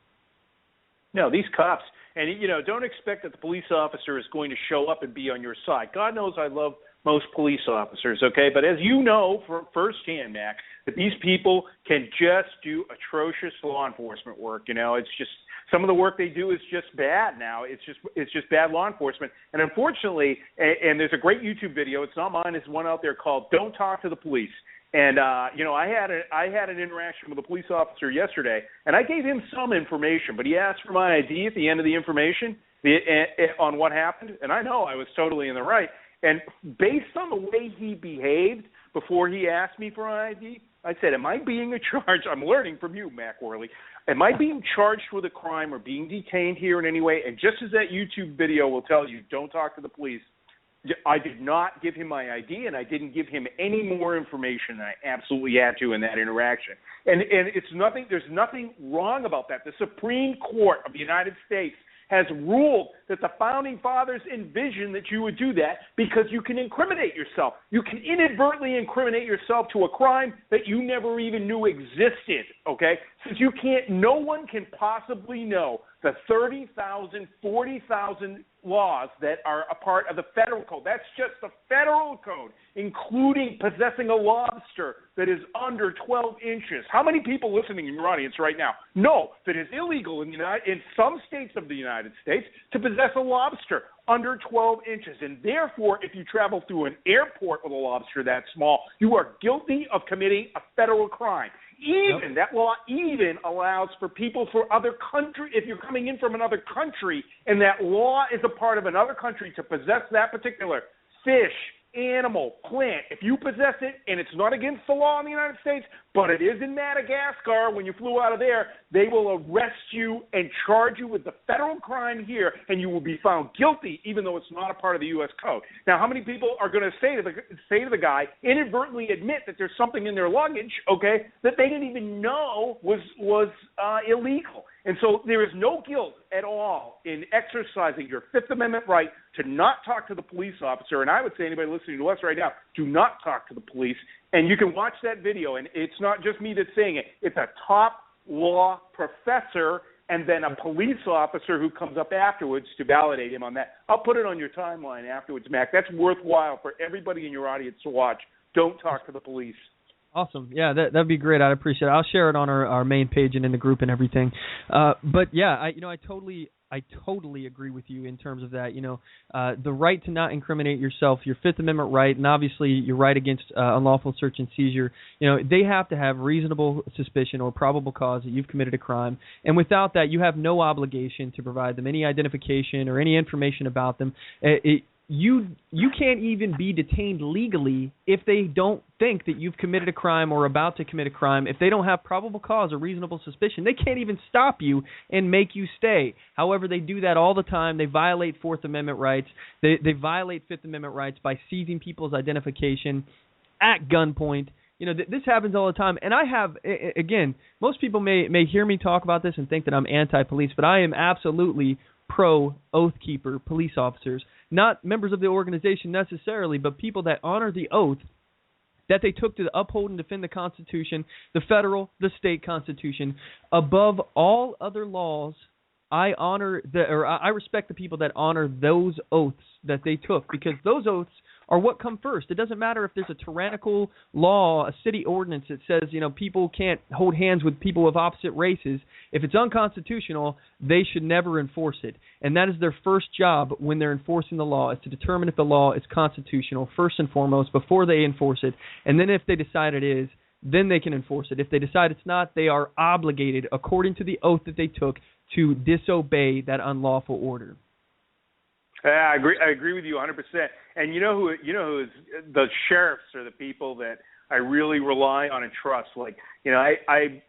No, these cops, and don't expect that the police officer is going to show up and be on your side. God knows I love most police officers, okay? But as you know firsthand, Mac, that these people can just do atrocious law enforcement work. It's just some of the work they do is just bad now. It's just bad law enforcement. And unfortunately, and there's a great YouTube video. It's not mine. It's one out there called "Don't Talk to the Police." And I had an interaction with a police officer yesterday, and I gave him some information, but he asked for my ID at the end of the information on what happened, and I know I was totally in the right. And based on the way he behaved before he asked me for my ID, I said, am I being charged? I'm learning from you, Mack Worley. Am I being charged with a crime or being detained here in any way? And just as that YouTube video will tell you, don't talk to the police, I did not give him my ID, and I didn't give him any more information than I absolutely had to in that interaction. And it's nothing. There's nothing wrong about that. The Supreme Court of the United States has ruled that the Founding Fathers envisioned that you would do that because you can incriminate yourself. You can inadvertently incriminate yourself to a crime that you never even knew existed, okay? Since no one can possibly know the 30,000, 40,000 laws that are a part of the federal code. That's just the federal code, including possessing a lobster that is under 12 inches. How many people listening in your audience right now know that it's illegal in some states of the United States to possess a lobster under 12 inches? And therefore, if you travel through an airport with a lobster that small, you are guilty of committing a federal crime. That law even allows for people for other country, if you're coming in from another country and that law is a part of another country, to possess that particular fish, animal, plant. If you possess it and it's not against the law in the United States, but it is in Madagascar when you flew out of there, they will arrest you and charge you with the federal crime here, and you will be found guilty even though it's not a part of the U.S. code. Now, how many people are going to say to the guy, inadvertently admit that there's something in their luggage, okay, that they didn't even know was illegal? And so there is no guilt at all in exercising your Fifth Amendment right to not talk to the police officer. And I would say anybody listening to us right now, do not talk to the police. And you can watch that video, and it's not just me that's saying it. It's a top law professor and then a police officer who comes up afterwards to validate him on that. I'll put it on your timeline afterwards, Mac. That's worthwhile for everybody in your audience to watch. Don't talk to the police. Awesome. Yeah, that'd be great. I'd appreciate it. I'll share it on our main page and in the group and everything. But yeah, I totally agree with you in terms of that. The right to not incriminate yourself, your Fifth Amendment right, and obviously your right against unlawful search and seizure. They have to have reasonable suspicion or probable cause that you've committed a crime, and without that, you have no obligation to provide them any identification or any information about them. You can't even be detained legally if they don't think that you've committed a crime or about to commit a crime. If they don't have probable cause or reasonable suspicion, they can't even stop you and make you stay. However, they do that all the time. They violate Fourth Amendment rights. They violate Fifth Amendment rights by seizing people's identification at gunpoint. This happens all the time. And I have, again, most people may hear me talk about this and think that I'm anti-police, but I am absolutely pro-oath keeper police officers. Not members of the organization necessarily, but people that honor the oath that they took to uphold and defend the Constitution, the federal, the state Constitution. Above all other laws, I respect the people that honor those oaths that they took, because those oaths are what come first. It doesn't matter if there's a tyrannical law, a city ordinance that says, people can't hold hands with people of opposite races. If it's unconstitutional, they should never enforce it. And that is their first job when they're enforcing the law, is to determine if the law is constitutional, first and foremost, before they enforce it. And then if they decide it is, then they can enforce it. If they decide it's not, they are obligated, according to the oath that they took, to disobey that unlawful order. I agree with you 100%. And you know who is the sheriffs are the people that I really rely on and trust. Like, you know,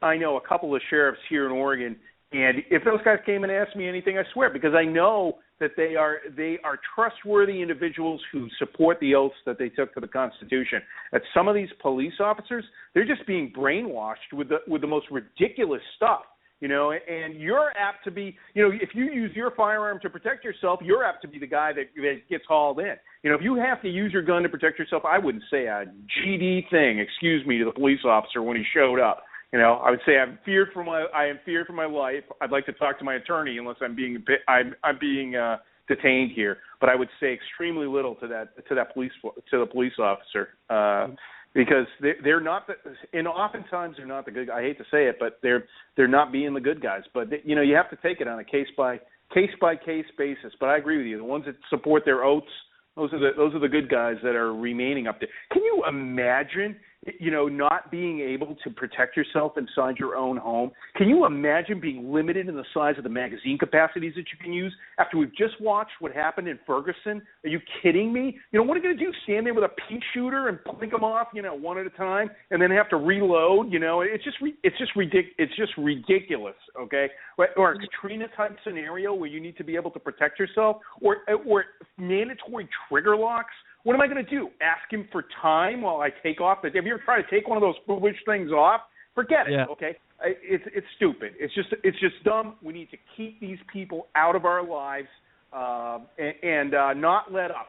I know a couple of sheriffs here in Oregon, and if those guys came and asked me anything, I swear, because I know that they are trustworthy individuals who support the oaths that they took to the Constitution. That some of these police officers, they're just being brainwashed with the most ridiculous stuff. You know, and you're apt to be, you know, if you use your firearm to protect yourself, you're apt to be the guy that gets hauled in. You know, if you have to use your gun to protect yourself, I wouldn't say a GD thing, excuse me, to the police officer when he showed up. You know, I would say I am feared for my life. I'd like to talk to my attorney unless I'm being detained here. But I would say extremely little to the police officer. Because they're not and oftentimes they're not the good. I hate to say it, but they're not being the good guys. But you know, you have to take it on a case by case basis. But I agree with you. The ones that support their oaths, those are the good guys that are remaining up there. Can you imagine, you know, not being able to protect yourself inside your own home? Can you imagine being limited in the size of the magazine capacities that you can use after we've just watched what happened in Ferguson? Are you kidding me? You know, what are you going to do? Stand there with a pea shooter and blink them off, you know, one at a time, and then have to reload? You know, it's just ridiculous. Okay, or a Katrina type scenario where you need to be able to protect yourself, or mandatory trigger locks. What am I going to do? Ask him for time while I take off? Have you ever tried to take one of those foolish things off? Forget it. Yeah. Okay, it's stupid. It's just dumb. We need to keep these people out of our lives and not let up.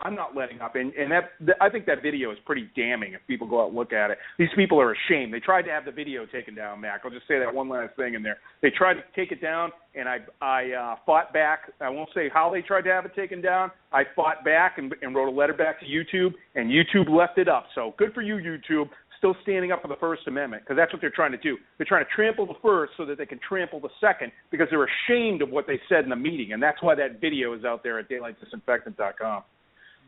I'm not letting up. And I think that video is pretty damning if people go out and look at it. These people are ashamed. They tried to have the video taken down, Mack. I'll just say that one last thing in there. They tried to take it down, and I fought back. I won't say how they tried to have it taken down. I fought back and wrote a letter back to YouTube, and YouTube left it up. So good for you, YouTube. Still standing up for the First Amendment, because that's what they're trying to do. They're trying to trample the first so that they can trample the second, because they're ashamed of what they said in the meeting, and that's why that video is out there at daylightdisinfectant.com.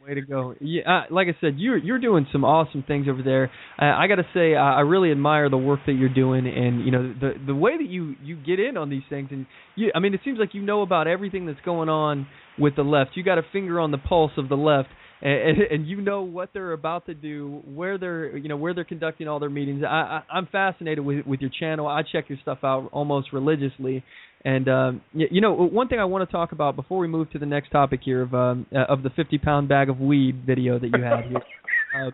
Way to go. Yeah, like I said, you're doing some awesome things over there. I got to say, I really admire the work that you're doing, and you know the way that you get in on these things. And I mean, it seems like you know about everything that's going on with the left. You got a finger on the pulse of the left. And you know what they're about to do, where they're conducting all their meetings. I'm fascinated with your channel. I check your stuff out almost religiously. And you know, one thing I want to talk about before we move to the next topic here of the 50-pound bag of weed video that you had here.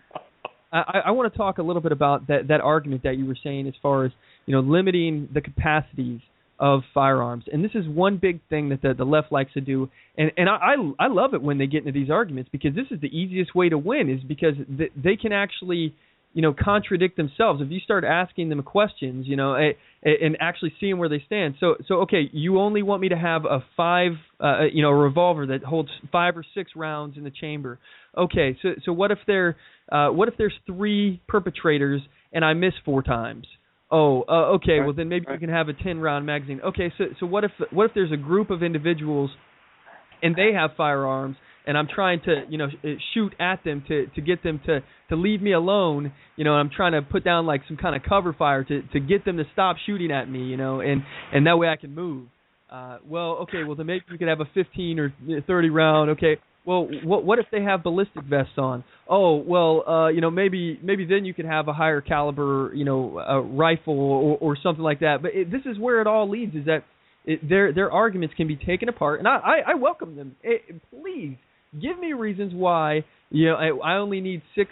I want to talk a little bit about that argument that you were saying as far as, you know, limiting the capacities of firearms. And this is one big thing that the left likes to do. And I love it when they get into these arguments, because this is the easiest way to win, is because they can actually, you know, contradict themselves. If you start asking them questions, you know, and actually seeing where they stand. So okay, you only want me to have a revolver that holds 5 or 6 rounds in the chamber. Okay, so what if there's 3 perpetrators and I miss 4 times? Okay. Well, then maybe you can have a 10-round magazine. Okay, so what if there's a group of individuals and they have firearms, and I'm trying to, you know, shoot at them to get them to leave me alone, you know, and I'm trying to put down like some kind of cover fire to get them to stop shooting at me, you know, and that way I can move. Well, then maybe you could have a 15 or 30 round. Okay. Well, what if they have ballistic vests on? You know, maybe then you could have a higher caliber, you know, rifle or something like that. But this is where it all leads, is that their arguments can be taken apart, and I welcome them. Please give me reasons why, you know, I only need 6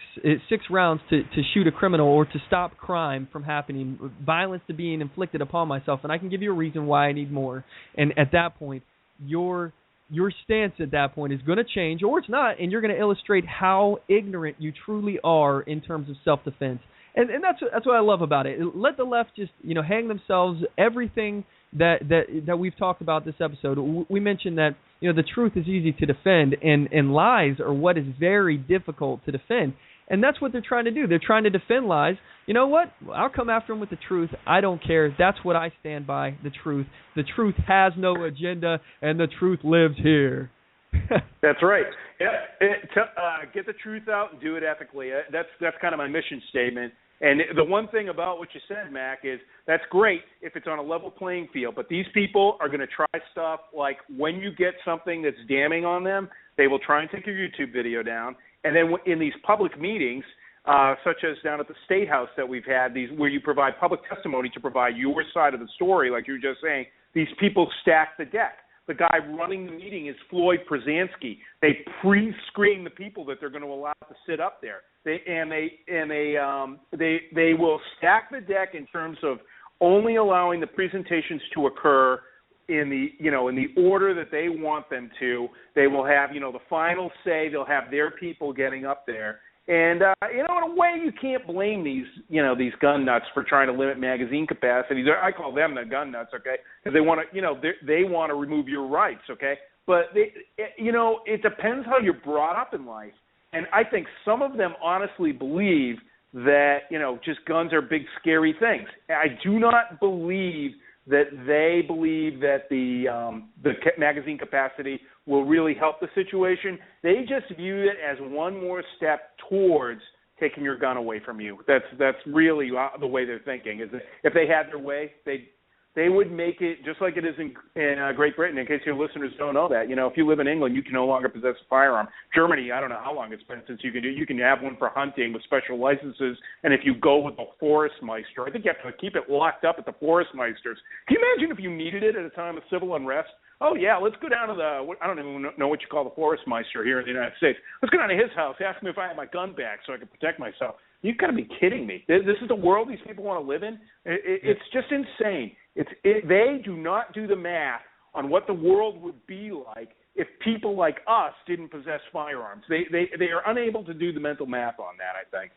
rounds to shoot a criminal or to stop crime from happening, violence to being inflicted upon myself, and I can give you a reason why I need more. And at that point, your stance at that point is going to change, or it's not, and you're going to illustrate how ignorant you truly are in terms of self-defense. And that's what I love about it. Let the left just, you know, hang themselves. Everything that we've talked about this episode, we mentioned that, you know, the truth is easy to defend, and lies are what is very difficult to defend. And that's what they're trying to do. They're trying to defend lies. You know what? I'll come after them with the truth. I don't care. That's what I stand by, the truth. The truth has no agenda, and the truth lives here. That's right. Yeah. Get the truth out and do it ethically. That's kind of my mission statement. And the one thing about what you said, Mack, is that's great if it's on a level playing field. But these people are going to try stuff like, when you get something that's damning on them, they will try and take your YouTube video down. And then in these public meetings, such as down at the State House that we've had, these where you provide public testimony to provide your side of the story, like you were just saying. These people stack the deck. The guy running the meeting is Floyd Przansky. They pre-screen the people that they're going to allow to sit up there. They will stack the deck in terms of only allowing the presentations to occur in the order that they want them to. They will have the final say. They'll have their people getting up there. And in a way, you can't blame these gun nuts for trying to limit magazine capacity. I call them the gun nuts, okay? Because they want to, they want to remove your rights, okay? But it depends how you're brought up in life. And I think some of them honestly believe that just guns are big scary things. I do not believe that they believe that the magazine capacity will really help the situation. They just view it as one more step towards taking your gun away from you. That's really the way they're thinking. Is that if they had their way, they would make it just like it is in Great Britain. In case your listeners don't know that, if you live in England, you can no longer possess a firearm. Germany, I don't know how long it's been since you can have one for hunting with special licenses. And if you go with the Forestmeister, I think you have to keep it locked up at the Forestmeisters. Can you imagine if you needed it at a time of civil unrest? Oh, yeah, let's go down to I don't even know what you call the Forestmeister here in the United States. Let's go down to his house, ask him if I have my gun back so I can protect myself. You've got to be kidding me. This is the world these people want to live in? It's just insane. They do not do the math on what the world would be like if people like us didn't possess firearms. They are unable to do the mental math on that, I think.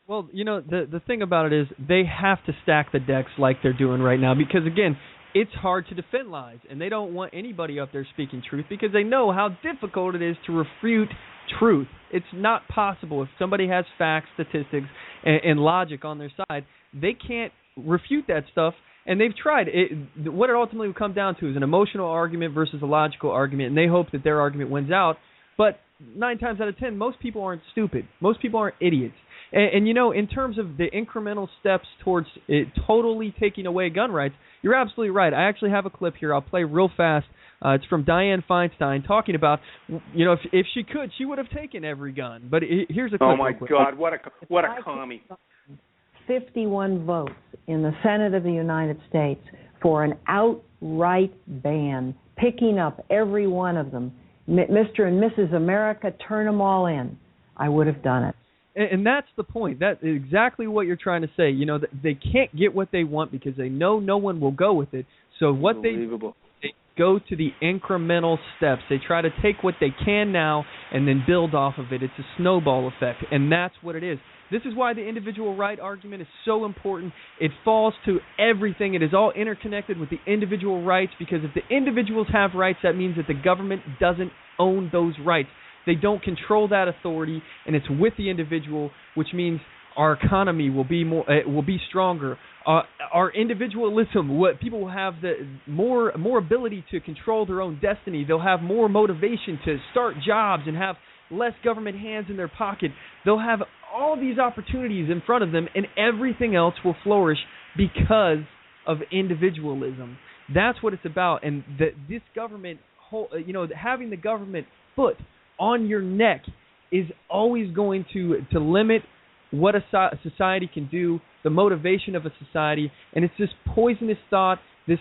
Well, the thing about it is they have to stack the decks like they're doing right now because, again, it's hard to defend lies, and they don't want anybody up there speaking truth because they know how difficult it is to refute truth. It's not possible. If somebody has facts, statistics, and logic on their side, they can't refute that stuff, and they've tried. What it ultimately will come down to is an emotional argument versus a logical argument, and they hope that their argument wins out. But 9 times out of 10, most people aren't stupid. Most people aren't idiots. And in terms of the incremental steps towards totally taking away gun rights, you're absolutely right. I actually have a clip here. I'll play real fast. It's from Dianne Feinstein talking about, if she could, she would have taken every gun. But here's a clip. Oh, my God. What a commie. 51 votes in the Senate of the United States for an outright ban, picking up every one of them. Mr. and Mrs. America, turn them all in. I would have done it. And that's the point. That's exactly what you're trying to say. They can't get what they want because they know no one will go with it. So what they go to the incremental steps. They try to take what they can now and then build off of it. It's a snowball effect, and that's what it is. This is why the individual right argument is so important. It falls to everything. It is all interconnected with the individual rights because if the individuals have rights, that means that the government doesn't own those rights. They don't control that authority, and it's with the individual, which means our economy will be stronger. Our individualism, people will have the more ability to control their own destiny. They'll have more motivation to start jobs and have less government hands in their pocket. They'll have all these opportunities in front of them, and everything else will flourish because of individualism. That's what it's about, and this government, having the government foot on your neck is always going to limit what a society can do, the motivation of a society, and it's this poisonous thought, this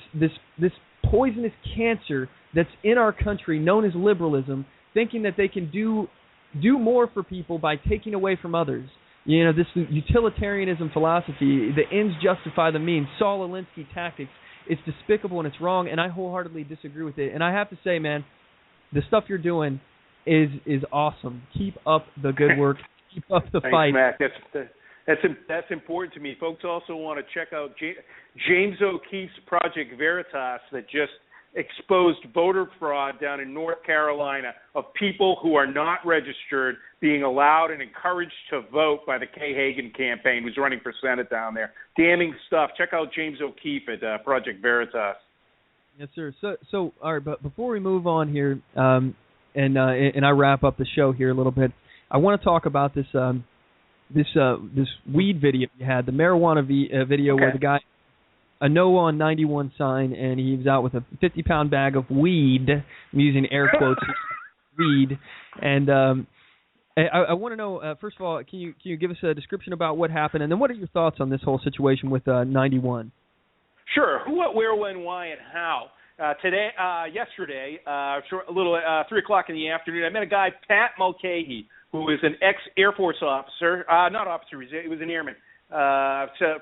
poisonous cancer that's in our country known as liberalism, thinking that they can do more for people by taking away from others. This utilitarianism philosophy, the ends justify the means, Saul Alinsky tactics, it's despicable and it's wrong, and I wholeheartedly disagree with it. And I have to say, man, the stuff you're doing is awesome. Keep up the good work. Keep up the fight. Thanks, Mack. That's important to me. Folks also want to check out James O'Keefe's Project Veritas that just exposed voter fraud down in North Carolina of people who are not registered being allowed and encouraged to vote by the Kay Hagan campaign, who's running for Senate down there. Damning stuff. Check out James O'Keefe at Project Veritas. Yes, sir. So all right, but before we move on here, and I wrap up the show here a little bit, I want to talk about this weed video you had, the marijuana video where the guy, a no on 91 sign, and he was out with a 50-pound bag of weed. I'm using air quotes, weed, and I want to know, first of all, can you give us a description about what happened, and then what are your thoughts on this whole situation with 91? Sure. Who, what, where, when, why, and how. Yesterday, a little 3 o'clock in the afternoon, I met a guy, Pat Mulcahy, who is an ex-Air Force officer, not officer, he was an airman,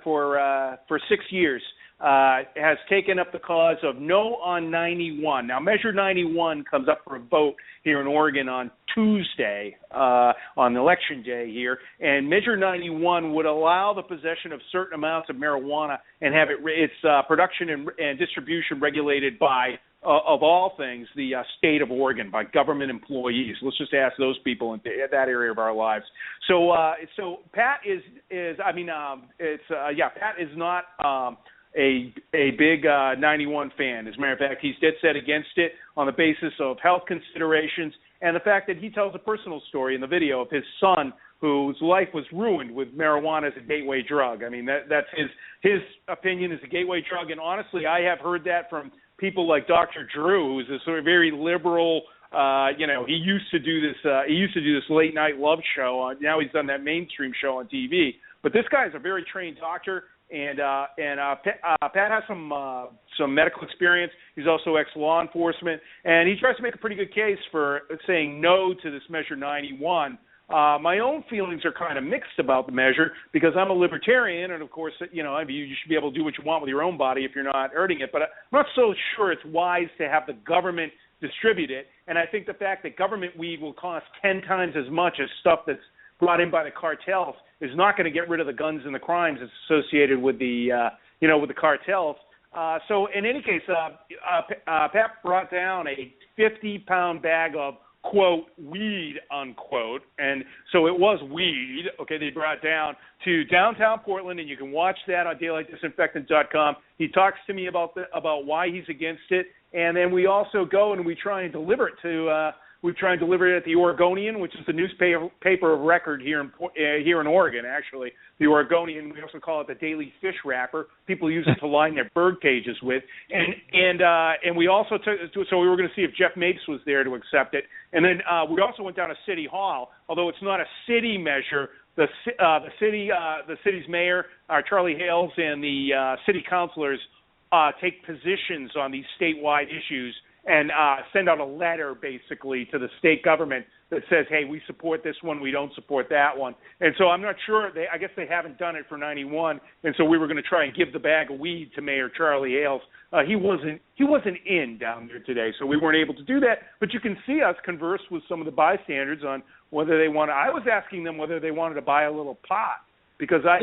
for 6 years. Has taken up the cause of no on 91. Now, Measure 91 comes up for a vote here in Oregon on Tuesday, on Election Day here, and Measure 91 would allow the possession of certain amounts of marijuana and have its production and distribution regulated by, of all things, the state of Oregon, by government employees. Let's just ask those people in that area of our lives. So Pat Pat is not a big 91 fan. As a matter of fact, he's dead set against it on the basis of health considerations and the fact that he tells a personal story in the video of his son whose life was ruined with marijuana as a gateway drug. I mean, that's his opinion is a gateway drug, and honestly, I have heard that from people like Dr. Drew, who's a sort of very liberal. He used to do this late night love show. Now he's done that mainstream show on TV. But this guy is a very trained doctor. And Pat has some medical experience. He's also ex-law enforcement, and he tries to make a pretty good case for saying no to this Measure 91. My own feelings are kind of mixed about the measure because I'm a libertarian, and of course, you should be able to do what you want with your own body if you're not hurting it. But I'm not so sure it's wise to have the government distribute it. And I think the fact that government weed will cost 10 times as much as stuff that's brought in by the cartels is not going to get rid of the guns and the crimes that's associated with the cartels. So in any case, Pat brought down a 50-pound bag of, quote, weed, unquote. And so it was weed, okay, they brought down to downtown Portland, and you can watch that on daylightdisinfectant.com. He talks to me about why he's against it, and then we also go and we try and deliver it to we try and deliver it at the Oregonian, which is the newspaper of record here in Oregon, actually. The Oregonian, we also call it the Daily Fish Wrapper. People use it to line their bird cages with. And we also so we were going to see if Jeff Mapes was there to accept it. And then we also went down to City Hall, although it's not a city measure. The city's mayor, Charlie Hales, and the city councilors take positions on these statewide issues and send out a letter, basically, to the state government that says, hey, we support this one, we don't support that one. And so I'm not sure. I guess they haven't done it for 91, and so we were going to try and give the bag of weed to Mayor Charlie Hales. He wasn't in down there today, so we weren't able to do that. But you can see us converse with some of the bystanders on whether they want to. I was asking them whether they wanted to buy a little pot, because I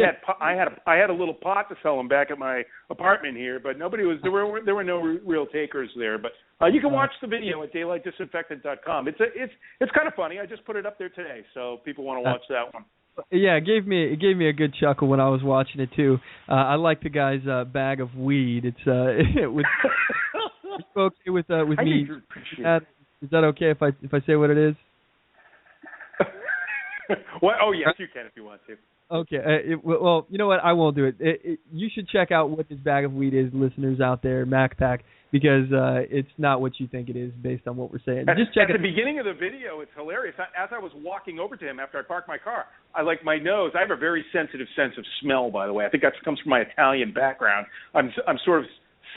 had a little pot to sell them back at my apartment here, but nobody was. There were no real takers there. But you can watch the video at daylightdisinfectant.com. It's kind of funny. I just put it up there today, so people want to watch that one. Yeah, it gave me a good chuckle when I was watching it too. I like the guy's bag of weed. It's it was okay with me. Is that okay if I say what it is? What? Oh yes, you can if you want to. Okay. Well, you know what? I won't do it. You should check out what this bag of weed is, listeners out there, Mack Pack, because it's not what you think it is based on what we're saying. Just check at the beginning of the video, it's hilarious. As I was walking over to him after I parked my car, I my nose. I have a very sensitive sense of smell, by the way. I think that comes from my Italian background. I'm sort of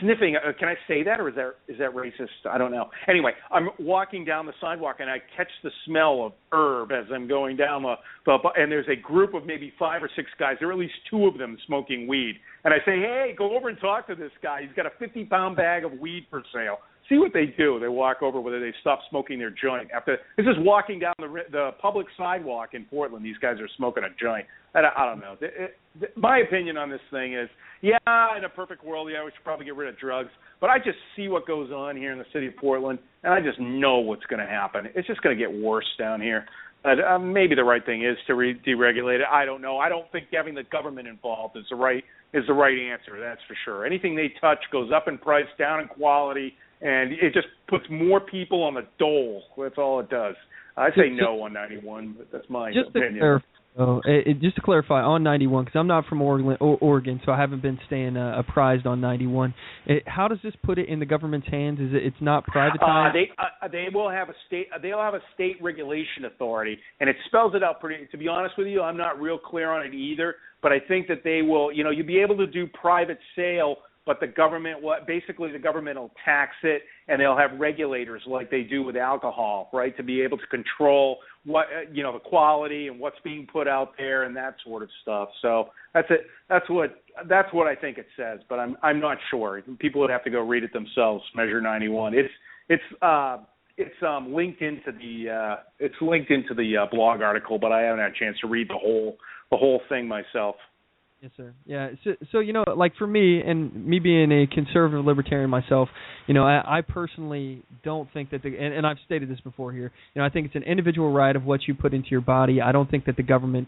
sniffing. Can I say that, or is that racist? I don't know. Anyway, I'm walking down the sidewalk and I catch the smell of herb as I'm going down and there's a group of maybe 5 or 6 guys. There are at least 2 of them smoking weed. And I say, hey, go over and talk to this guy. He's got a 50-pound bag of weed for sale. See what they do. They walk over, whether they stop smoking their joint. This is walking down the public sidewalk in Portland. These guys are smoking a joint. I don't know. My opinion on this thing is, yeah, in a perfect world, we should probably get rid of drugs. But I just see what goes on here in the city of Portland, and I just know what's going to happen. It's just going to get worse down here. Maybe the right thing is to deregulate it. I don't know. I don't think having the government involved is the right answer. That's for sure. Anything they touch goes up in price, down in quality, and it just puts more people on the dole. That's all it does. I say no on 91, but that's my opinion. Oh, just to clarify, on 91, because I'm not from Oregon, so I haven't been staying apprised on 91. How does this put it in the government's hands? It's not privatized? They will have a state. They'll have a state regulation authority, and it spells it out pretty. To be honest with you, I'm not real clear on it either. But I think that they will. You'll be able to do private sale, but the government will tax it, and they'll have regulators like they do with alcohol, right, to be able to control what the quality and what's being put out there and that sort of stuff. So that's it. That's what I think it says, but I'm not sure. People would have to go read it themselves. Measure 91. It's linked into the blog article, but I haven't had a chance to read the whole thing myself. Yes, sir. Yeah. So like for me, and me being a conservative libertarian myself, I personally don't think that and I've stated this before here. I think it's an individual right of what you put into your body. I don't think that the government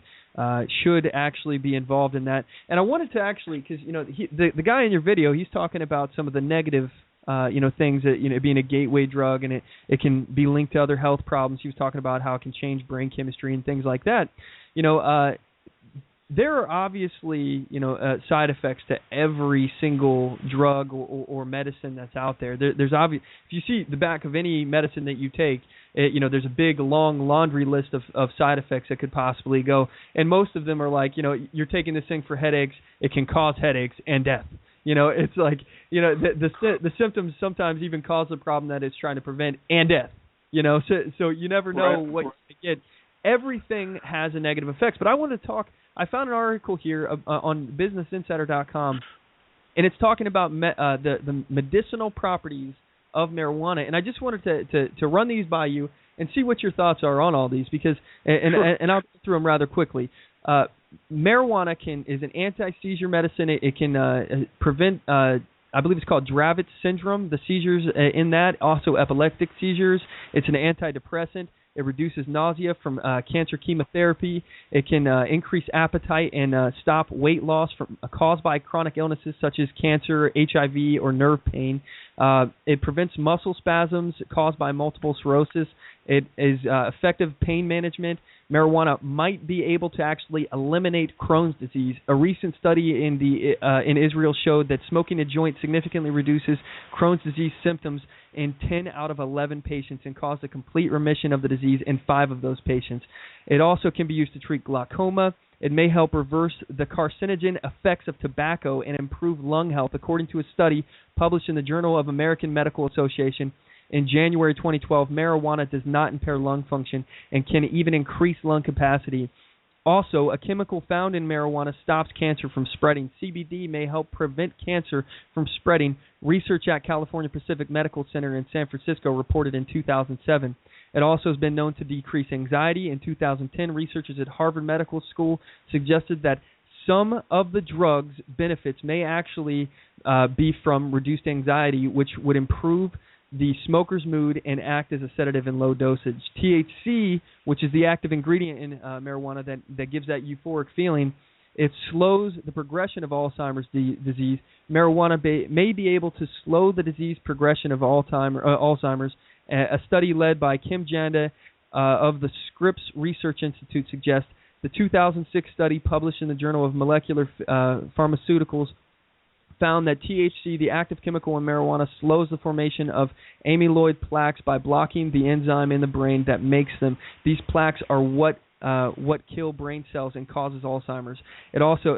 should actually be involved in that. And I wanted to actually, because the guy in your video, he's talking about some of the negative things that, being a gateway drug, and it can be linked to other health problems. He was talking about how it can change brain chemistry and things like that. There are obviously, side effects to every single drug or medicine that's out there. There's obvious. If you see the back of any medicine that you take, there's a big, long laundry list of side effects that could possibly go. And most of them are like, you're taking this thing for headaches. It can cause headaches and death. It's like, the symptoms sometimes even cause the problem that it's trying to prevent and death. So you never know what you get. Everything has a negative effects. But I want to talk. I found an article here on BusinessInsider.com, and it's talking about the medicinal properties of marijuana. And I just wanted to run these by you and see what your thoughts are on all these, because and I'll go through them rather quickly. Marijuana is an anti-seizure medicine. It can prevent, I believe it's called Dravet syndrome, the seizures in that, also epileptic seizures. It's an antidepressant. It reduces nausea from cancer chemotherapy. It can increase appetite and stop weight loss caused by chronic illnesses such as cancer, HIV, or nerve pain. It prevents muscle spasms caused by multiple sclerosis. It is effective pain management. Marijuana might be able to actually eliminate Crohn's disease. A recent study in Israel showed that smoking a joint significantly reduces Crohn's disease symptoms in 10 out of 11 patients and caused a complete remission of the disease in 5 of those patients. It also can be used to treat glaucoma. It may help reverse the carcinogen effects of tobacco and improve lung health, according to a study published in the Journal of American Medical Association. In January 2012, marijuana does not impair lung function and can even increase lung capacity. Also, a chemical found in marijuana stops cancer from spreading. CBD may help prevent cancer from spreading. Research at California Pacific Medical Center in San Francisco reported in 2007. It also has been known to decrease anxiety. In 2010, researchers at Harvard Medical School suggested that some of the drug's benefits may actually be from reduced anxiety, which would improve the smoker's mood and act as a sedative in low dosage. THC, which is the active ingredient in marijuana that gives that euphoric feeling, it slows the progression of Alzheimer's disease. Marijuana may be able to slow the disease progression of Alzheimer's. A study led by Kim Janda of the Scripps Research Institute suggests the 2006 study published in the Journal of Molecular Pharmaceuticals found that THC, the active chemical in marijuana, slows the formation of amyloid plaques by blocking the enzyme in the brain that makes them. These plaques are what kill brain cells and causes Alzheimer's. It also,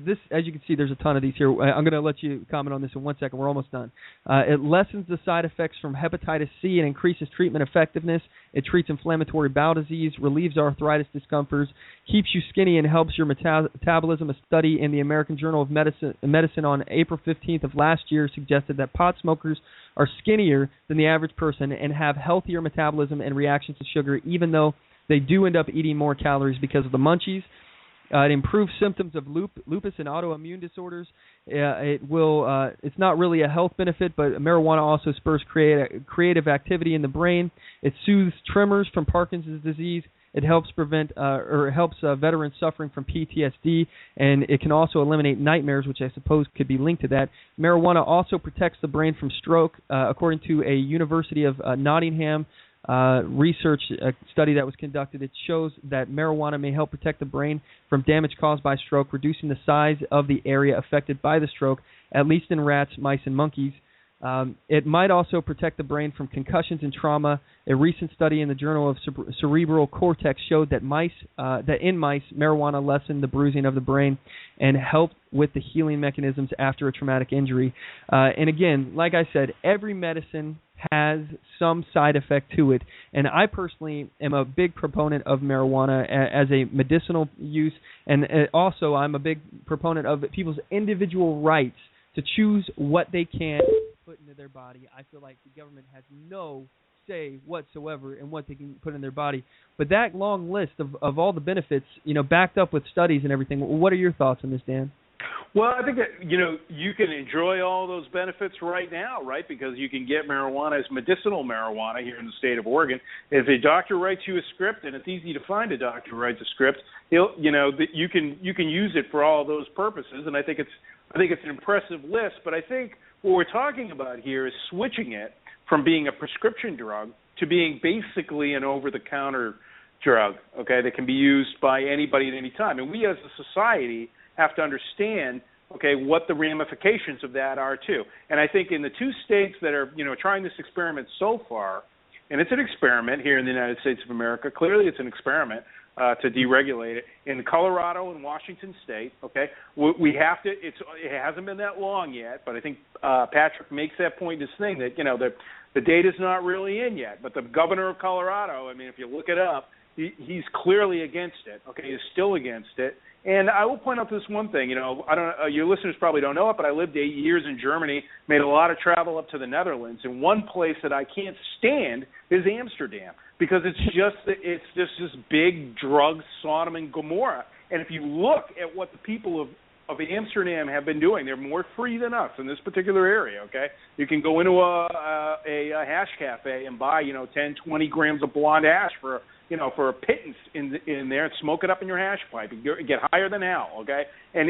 this, as you can see, there's a ton of these here. I'm going to let you comment on this in 1 second. We're almost done. It lessens the side effects from hepatitis C and increases treatment effectiveness. It treats inflammatory bowel disease, relieves arthritis discomforts, keeps you skinny, and helps your metabolism. A study in the American Journal of Medicine on April 15th of last year suggested that pot smokers are skinnier than the average person and have healthier metabolism and reactions to sugar, even though they do end up eating more calories because of the munchies. It improves symptoms of lupus and autoimmune disorders. It's not really a health benefit, but marijuana also spurs creative activity in the brain. It soothes tremors from Parkinson's disease. It helps helps veterans suffering from PTSD, and it can also eliminate nightmares, which I suppose could be linked to that. Marijuana also protects the brain from stroke, according to a University of Nottingham research, a study that was conducted, it shows that marijuana may help protect the brain from damage caused by stroke, reducing the size of the area affected by the stroke, at least in rats, mice, and monkeys. It might also protect the brain from concussions and trauma. A recent study in the Journal of Cerebral Cortex showed that in mice, marijuana lessened the bruising of the brain and helped with the healing mechanisms after a traumatic injury. And again, like I said, every medicine has some side effect to it. And I personally am a big proponent of marijuana as a medicinal use. And also I'm a big proponent of people's individual rights to choose what they can put into their body. I feel like the government has no say whatsoever in what they can put in their body. But that long list of all the benefits, backed up with studies and everything, what are your thoughts on this, Dan? Well, I think that, you can enjoy all those benefits right now, right? Because you can get marijuana as medicinal marijuana here in the state of Oregon. If a doctor writes you a script, and it's easy to find a doctor who writes a script, you can use it for all those purposes, and I think it's an impressive list. But I think what we're talking about here is switching it from being a prescription drug to being basically an over-the-counter drug, okay, that can be used by anybody at any time. And we as a society have to understand, okay, what the ramifications of that are too. And I think in the two states that are, trying this experiment so far, and it's an experiment here in the United States of America, clearly it's an experiment to deregulate it. In Colorado and Washington State, okay, we have to. It hasn't been that long yet, but I think Patrick makes that point in his thing that the data's not really in yet. But the governor of Colorado, I mean, if you look it up, he's clearly against it. Okay, he's still against it. And I will point out this one thing. I don't. Your listeners probably don't know it, but I lived 8 years in Germany, made a lot of travel up to the Netherlands, and one place that I can't stand is Amsterdam, because it's just this big drug Sodom and Gomorrah. And if you look at what the people of Amsterdam have been doing, they're more free than us in this particular area. Okay, you can go into a hash cafe and buy 10, 20 grams of blonde hash for a pittance in there, and smoke it up in your hash pipe. You get higher than hell, okay? And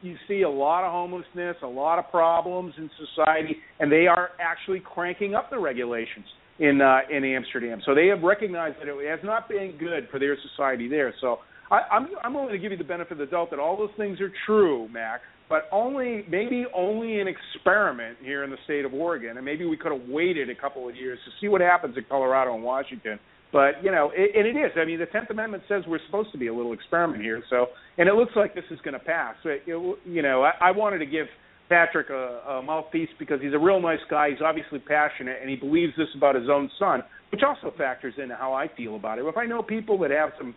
you see a lot of homelessness, a lot of problems in society, and they are actually cranking up the regulations in Amsterdam. So they have recognized that it has not been good for their society there. So I'm willing to give you the benefit of the doubt that all those things are true, Mac, but maybe only an experiment here in the state of Oregon, and maybe we could have waited a couple of years to see what happens in Colorado and Washington. But, and it is. I mean, the 10th Amendment says we're supposed to be a little experiment here. So, and it looks like this is going to pass. So, I wanted to give Patrick a mouthpiece because he's a real nice guy. He's obviously passionate, and he believes this about his own son, which also factors into how I feel about it. If I know people that have some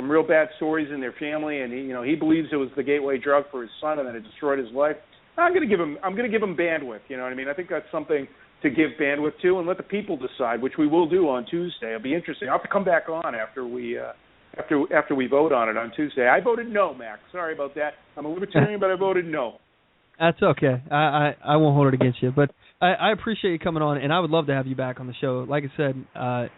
real bad stories in their family, and he believes it was the gateway drug for his son and that it destroyed his life, I'm going to give him bandwidth. You know what I mean? I think that's something to give bandwidth to, and let the people decide, which we will do on Tuesday. It'll be interesting. I'll have to come back on after we vote on it on Tuesday. I voted no, Mac. Sorry about that. I'm a libertarian, but I voted no. That's okay. I won't hold it against you, but I appreciate you coming on, and I would love to have you back on the show. Like I said,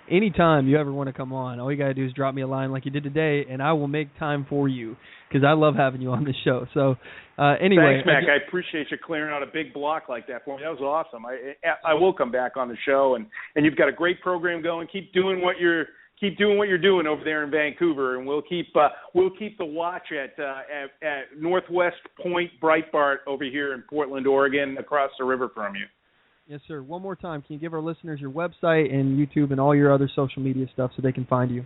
anytime you ever want to come on, all you got to do is drop me a line like you did today, and I will make time for you because I love having you on the show. So anyway. Thanks, Mac. I appreciate you clearing out a big block like that for me. That was awesome. I will come back on the show, and you've got a great program going. Keep doing what you're doing over there in Vancouver, and we'll keep the watch at Northwest Point Breitbart over here in Portland, Oregon, across the river from you. Yes, sir. One more time, can you give our listeners your website and YouTube and all your other social media stuff so they can find you?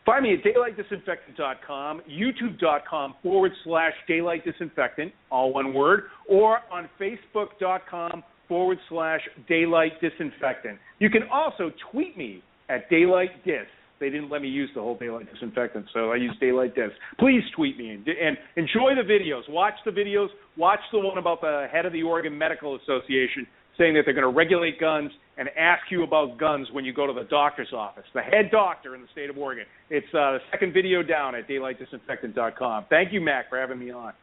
Find me at daylightdisinfectant.com, youtube.com/daylightdisinfectant, all one word, or on facebook.com/daylightdisinfectant. You can also tweet me at daylightdis. They didn't let me use the whole daylight disinfectant, so I use daylight dis. Please tweet me and enjoy the videos. Watch the videos. Watch the one about the head of the Oregon Medical Association saying that they're going to regulate guns and ask you about guns when you go to the doctor's office. The head doctor in the state of Oregon. It's the second video down at daylightdisinfectant.com. Thank you, Mac, for having me on.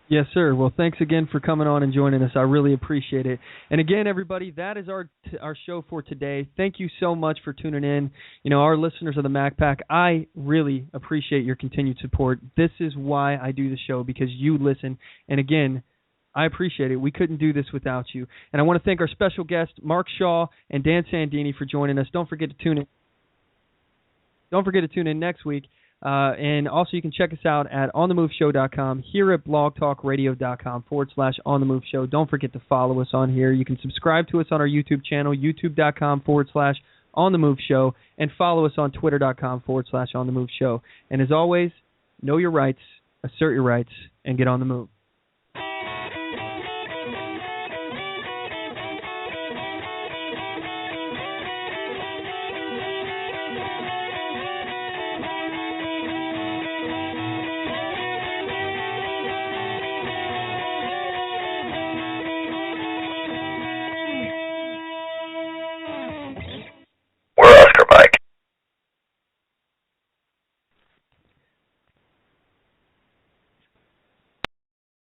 Yes, sir. Well, thanks again for coming on and joining us. I really appreciate it. And again, everybody, that is our show for today. Thank you so much for tuning in. Our listeners of the Mack Pack, I really appreciate your continued support. This is why I do the show, because you listen. And again, I appreciate it. We couldn't do this without you. And I want to thank our special guests, Mark Shaw and Dan Sandini, for joining us. Don't forget to tune in. Don't forget to tune in next week. And also you can check us out at OnTheMoveShow.com, here at blogtalkradio.com/OnTheMoveShow. Don't forget to follow us on here. You can subscribe to us on our YouTube channel, youtube.com/OnTheMoveShow, and follow us on Twitter.com/OnTheMoveShow. And as always, know your rights, assert your rights, and get on the move.